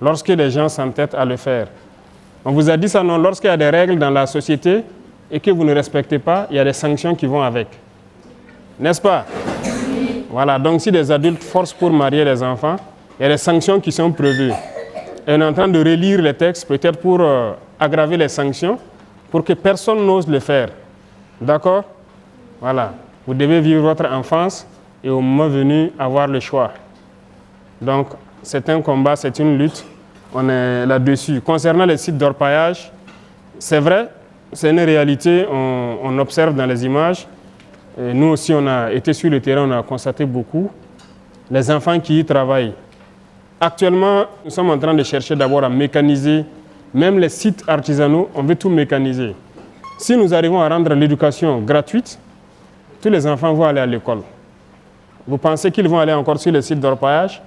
lorsque les gens s'entêtent à le faire. On vous a dit ça, non? Lorsqu'il y a des règles dans la société et que vous ne respectez pas, il y a des sanctions qui vont avec. N'est-ce pas? Voilà, donc si des adultes forcent pour marier les enfants, il y a des sanctions qui sont prévues. Et on est en train de relire les textes, peut-être pour aggraver les sanctions, pour que personne n'ose le faire. D'accord? Voilà. Vous devez vivre votre enfance et au moment venu, avoir le choix. Donc, c'est un combat, c'est une lutte. On est là-dessus. Concernant les sites d'orpaillage, c'est vrai, c'est une réalité, on observe dans les images. Et nous aussi, on a été sur le terrain, on a constaté beaucoup. Les enfants qui y travaillent. Actuellement, nous sommes en train de chercher d'abord à mécaniser. Même les sites artisanaux, on veut tout mécaniser. Si nous arrivons à rendre l'éducation gratuite, tous les enfants vont aller à l'école. Vous pensez qu'ils vont aller encore sur les sites d'orpaillage?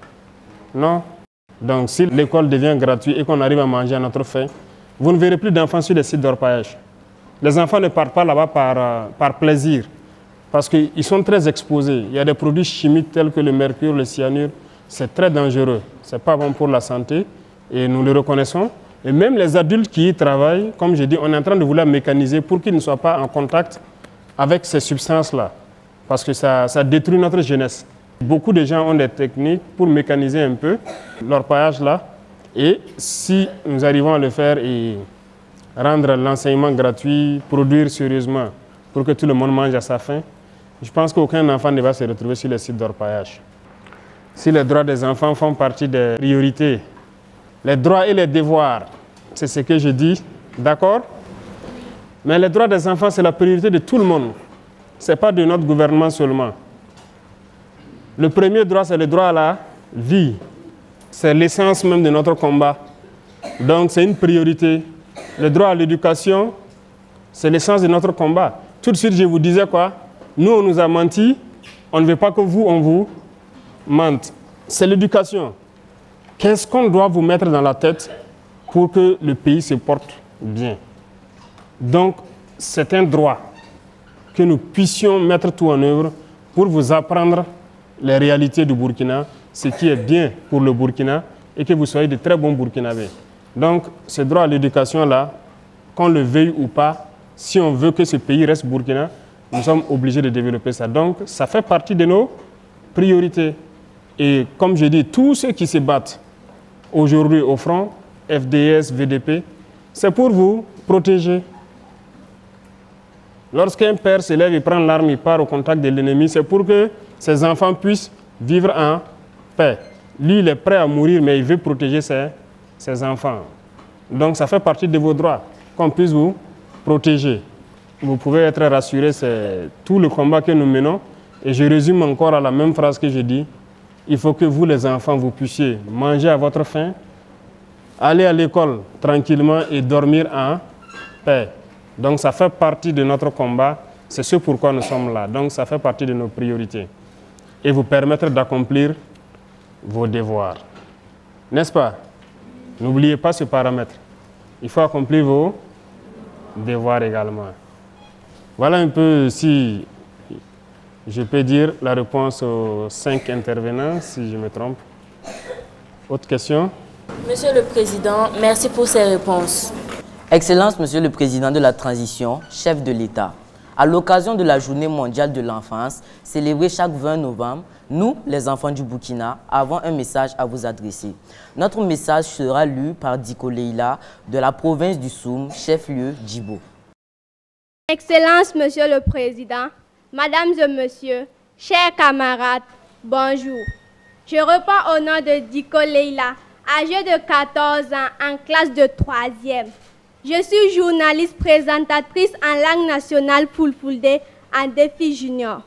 Non. Donc, si l'école devient gratuite et qu'on arrive à manger à notre faim, vous ne verrez plus d'enfants sur les sites d'orpaillage. Les enfants ne partent pas là-bas par plaisir, parce qu'ils sont très exposés. Il y a des produits chimiques tels que le mercure, le cyanure. C'est très dangereux. Ce n'est pas bon pour la santé et nous le reconnaissons. Et même les adultes qui y travaillent, comme je dis, on est en train de vouloir mécaniser pour qu'ils ne soient pas en contact avec ces substances-là, parce que ça détruit notre jeunesse. Beaucoup de gens ont des techniques pour mécaniser un peu l'orpaillage là. Et si nous arrivons à le faire et rendre l'enseignement gratuit, produire sérieusement pour que tout le monde mange à sa faim, je pense qu'aucun enfant ne va se retrouver sur les sites d'orpaillage. Si les droits des enfants font partie des priorités, les droits et les devoirs, c'est ce que je dis, d'accord? Mais les droits des enfants, c'est la priorité de tout le monde. Ce n'est pas de notre gouvernement seulement. Le premier droit, c'est le droit à la vie. C'est l'essence même de notre combat. Donc, c'est une priorité. Le droit à l'éducation, c'est l'essence de notre combat. Tout de suite, je vous disais quoi? Nous, on nous a menti. On ne veut pas que vous, on vous mente. C'est l'éducation. Qu'est-ce qu'on doit vous mettre dans la tête pour que le pays se porte bien? Donc, c'est un droit que nous puissions mettre tout en œuvre pour vous apprendre les réalités du Burkina, ce qui est bien pour le Burkina et que vous soyez de très bons Burkinabés. Donc, ce droit à l'éducation-là, qu'on le veuille ou pas, si on veut que ce pays reste Burkina, nous sommes obligés de développer ça. Donc, ça fait partie de nos priorités. Et comme je dis, tous ceux qui se battent aujourd'hui au front, FDS, VDP, c'est pour vous protéger. Lorsqu'un père se lève et prend l'arme, il part au contact de l'ennemi, c'est pour que ses enfants puissent vivre en paix. Lui, il est prêt à mourir, mais il veut protéger ses enfants. Donc, ça fait partie de vos droits, qu'on puisse vous protéger. Vous pouvez être rassurés, c'est tout le combat que nous menons. Et je résume encore à la même phrase que je dis. Il faut que vous, les enfants, vous puissiez manger à votre faim, aller à l'école tranquillement et dormir en paix. Donc, ça fait partie de notre combat. C'est ce pourquoi nous sommes là. Donc, ça fait partie de nos priorités. Et vous permettre d'accomplir vos devoirs. N'est-ce pas? N'oubliez pas ce paramètre. Il faut accomplir vos devoirs également. Voilà un peu, si je peux dire, la réponse aux 5 intervenants, si je me trompe. Autre question? Monsieur le Président, merci pour ces réponses. Excellence, Monsieur le Président de la Transition, chef de l'État. À l'occasion de la Journée mondiale de l'enfance, célébrée chaque 20 novembre, nous, les enfants du Burkina, avons un message à vous adresser. Notre message sera lu par Diko Leila de la province du Soum, chef-lieu Djibo. Excellence, Monsieur le Président, Mesdames et Messieurs, chers camarades, bonjour. Je reprends au nom de Diko Leila, âgée de 14 ans, en classe de 3e. Je suis journaliste présentatrice en langue nationale Fulfulde en défi junior.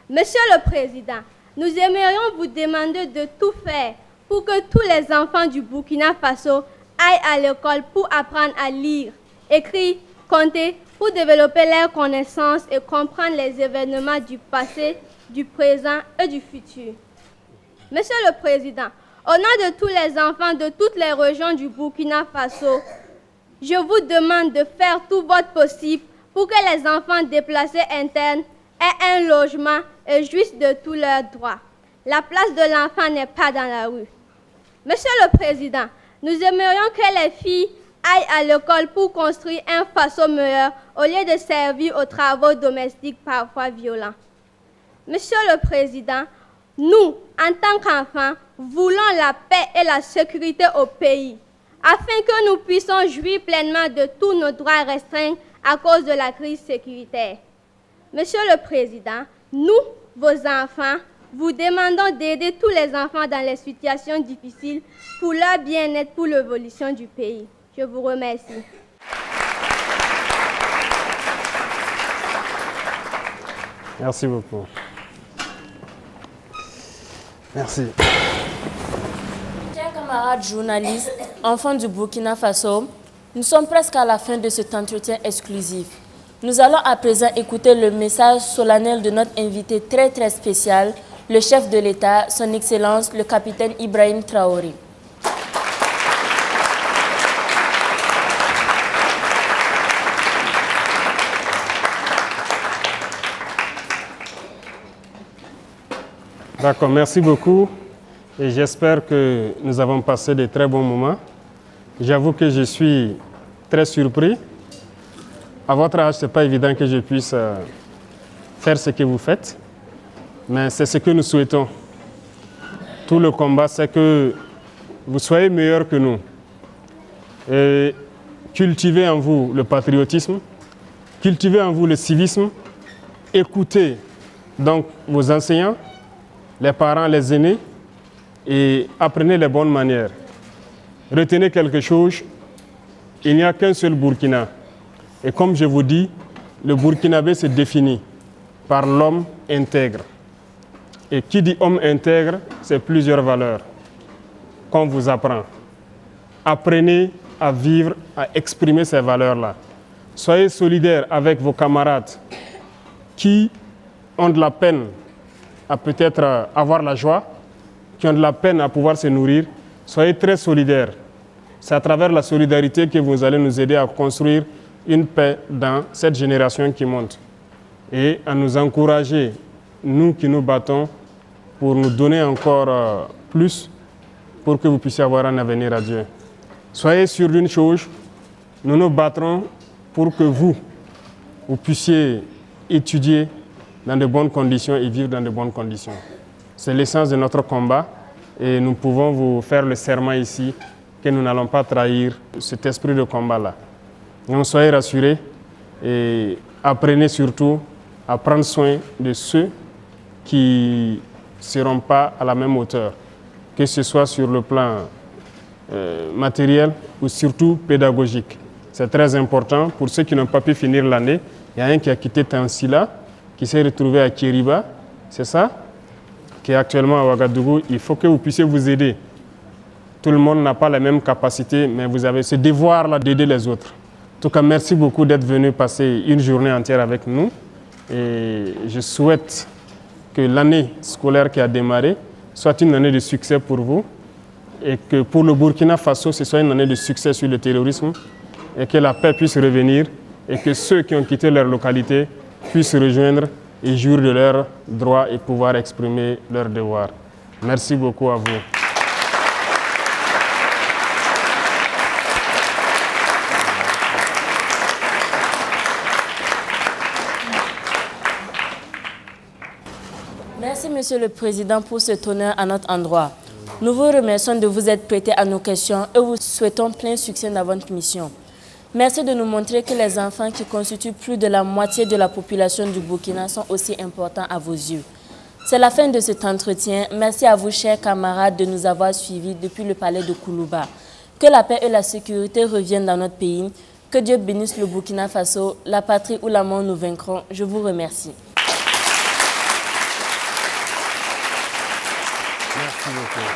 Monsieur le Président, nous aimerions vous demander de tout faire pour que tous les enfants du Burkina Faso aillent à l'école pour apprendre à lire, écrire, compter, pour développer leurs connaissances et comprendre les événements du passé, du présent et du futur. Monsieur le Président, au nom de tous les enfants de toutes les régions du Burkina Faso, je vous demande de faire tout votre possible pour que les enfants déplacés internes aient un logement et jouissent de tous leurs droits. La place de l'enfant n'est pas dans la rue. Monsieur le Président, nous aimerions que les filles aillent à l'école pour construire un Faso meilleur au lieu de servir aux travaux domestiques parfois violents. Monsieur le Président, nous, en tant qu'enfants, voulons la paix et la sécurité au pays, afin que nous puissions jouir pleinement de tous nos droits restreints à cause de la crise sécuritaire. Monsieur le Président, nous, vos enfants, vous demandons d'aider tous les enfants dans les situations difficiles pour leur bien-être, pour l'évolution du pays. Je vous remercie. Merci beaucoup. Merci. Chers camarades journalistes, enfants du Burkina Faso, nous sommes presque à la fin de cet entretien exclusif. Nous allons à présent écouter le message solennel de notre invité très spécial, le chef de l'État, son Excellence, le capitaine Ibrahim Traoré. D'accord, merci beaucoup. Et j'espère que nous avons passé de très bons moments. J'avoue que je suis très surpris. À votre âge, ce n'est pas évident que je puisse faire ce que vous faites. Mais c'est ce que nous souhaitons. Tout le combat, c'est que vous soyez meilleurs que nous. Et cultivez en vous le patriotisme, cultivez en vous le civisme, écoutez donc vos enseignants, les parents, les aînés, et apprenez les bonnes manières. Retenez quelque chose, il n'y a qu'un seul Burkina. Et comme je vous dis, le Burkinabé se définit par l'homme intègre. Et qui dit homme intègre, c'est plusieurs valeurs qu'on vous apprend. Apprenez à vivre, à exprimer ces valeurs-là. Soyez solidaires avec vos camarades qui ont de la peine à peut-être avoir la joie, qui ont de la peine à pouvoir se nourrir. Soyez très solidaires. C'est à travers la solidarité que vous allez nous aider à construire une paix dans cette génération qui monte. Et à nous encourager, nous qui nous battons pour nous donner encore plus pour que vous puissiez avoir un avenir à Dieu. Soyez sûrs d'une chose, nous nous battrons pour que vous puissiez étudier dans de bonnes conditions et vivre dans de bonnes conditions. C'est l'essence de notre combat et nous pouvons vous faire le serment ici que nous n'allons pas trahir cet esprit de combat-là. Donc soyez rassurés et apprenez surtout à prendre soin de ceux qui ne seront pas à la même hauteur, que ce soit sur le plan matériel ou surtout pédagogique. C'est très important pour ceux qui n'ont pas pu finir l'année. Il y a un qui a quitté Tansila, qui s'est retrouvé à Kiriba, c'est ça? Qui est actuellement à Ouagadougou. Il faut que vous puissiez vous aider. Tout le monde n'a pas la même capacité, mais vous avez ce devoir-là d'aider les autres. En tout cas, merci beaucoup d'être venu passer une journée entière avec nous. Et je souhaite que l'année scolaire qui a démarré soit une année de succès pour vous et que pour le Burkina Faso, ce soit une année de succès sur le terrorisme et que la paix puisse revenir et que ceux qui ont quitté leur localité puissent se rejoindre et jouir de leurs droits et pouvoir exprimer leurs devoirs. Merci beaucoup à vous. Merci, Monsieur le Président, pour cet honneur à notre endroit. Nous vous remercions de vous être prêtés à nos questions et vous souhaitons plein succès dans votre mission. Merci de nous montrer que les enfants qui constituent plus de la moitié de la population du Burkina sont aussi importants à vos yeux. C'est la fin de cet entretien. Merci à vous, chers camarades, de nous avoir suivis depuis le palais de Koulouba. Que la paix et la sécurité reviennent dans notre pays. Que Dieu bénisse le Burkina Faso, la patrie où la mort nous vaincront. Je vous remercie. Merci beaucoup.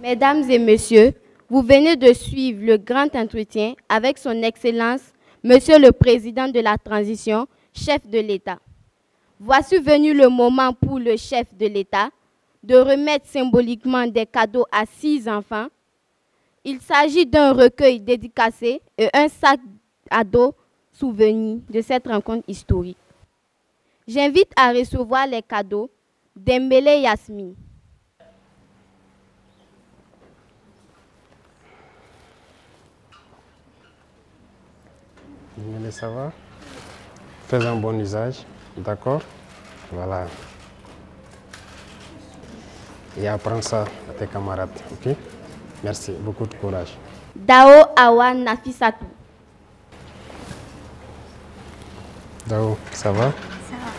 Mesdames et messieurs, vous venez de suivre le grand entretien avec son Excellence, Monsieur le Président de la Transition, chef de l'État. Voici venu le moment pour le chef de l'État de remettre symboliquement des cadeaux à 6 enfants. Il s'agit d'un recueil dédicacé et un sac à dos souvenir de cette rencontre historique. J'invite à recevoir les cadeaux Dembélé Yasmine. Dembélé, ça va? Fais un bon usage, d'accord? Voilà. Et apprends ça à tes camarades, ok? Merci, beaucoup de courage. Dao Awa Nafisatou. Dao, ça va?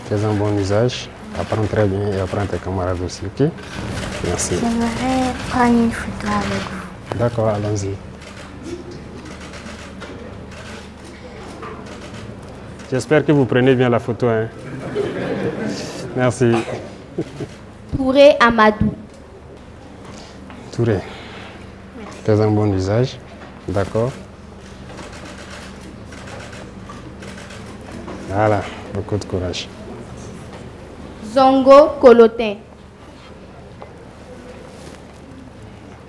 Fais un bon usage, apprends très bien et apprends tes camarades aussi, ok? Merci. J'aimerais prendre une photo avec vous. D'accord, allons-y. J'espère que vous prenez bien la photo, hein? Merci. Touré Amadou. Touré, fais un bon usage, d'accord? Voilà, beaucoup de courage. Zongo Colotin.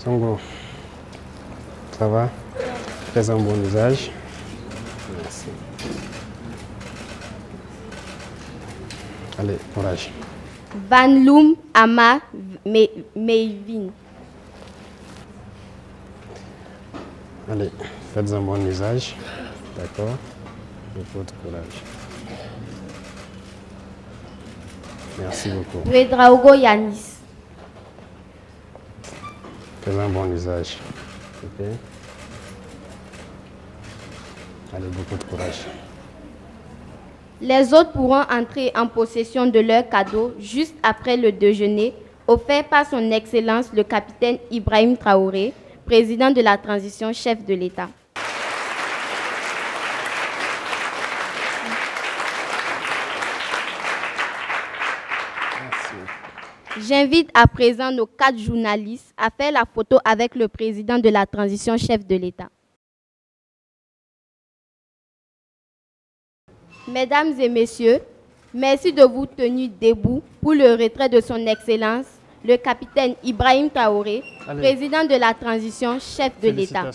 Zongo, ça va? Fais un bon usage. Merci. Allez, courage. Van Loom Ama Meivin. Allez, faites un bon usage. D'accord? Beaucoup de courage. Merci beaucoup. Redraogo Yanis. Fais un bon usage. Ok? Allez, beaucoup de courage. Les autres pourront entrer en possession de leurs cadeaux juste après le déjeuner offert par son Excellence le capitaine Ibrahim Traoré, président de la transition, chef de l'État. J'invite à présent nos 4 journalistes à faire la photo avec le président de la transition, chef de l'État. Mesdames et messieurs, merci de vous tenir debout pour le retrait de son Excellence, le capitaine Ibrahim Traoré, président de la transition, chef de l'État.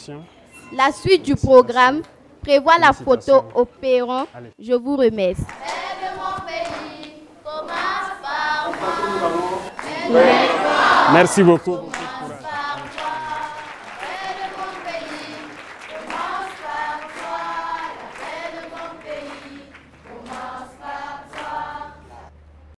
La suite du programme prévoit la photo au perron. Je vous remercie. Merci beaucoup.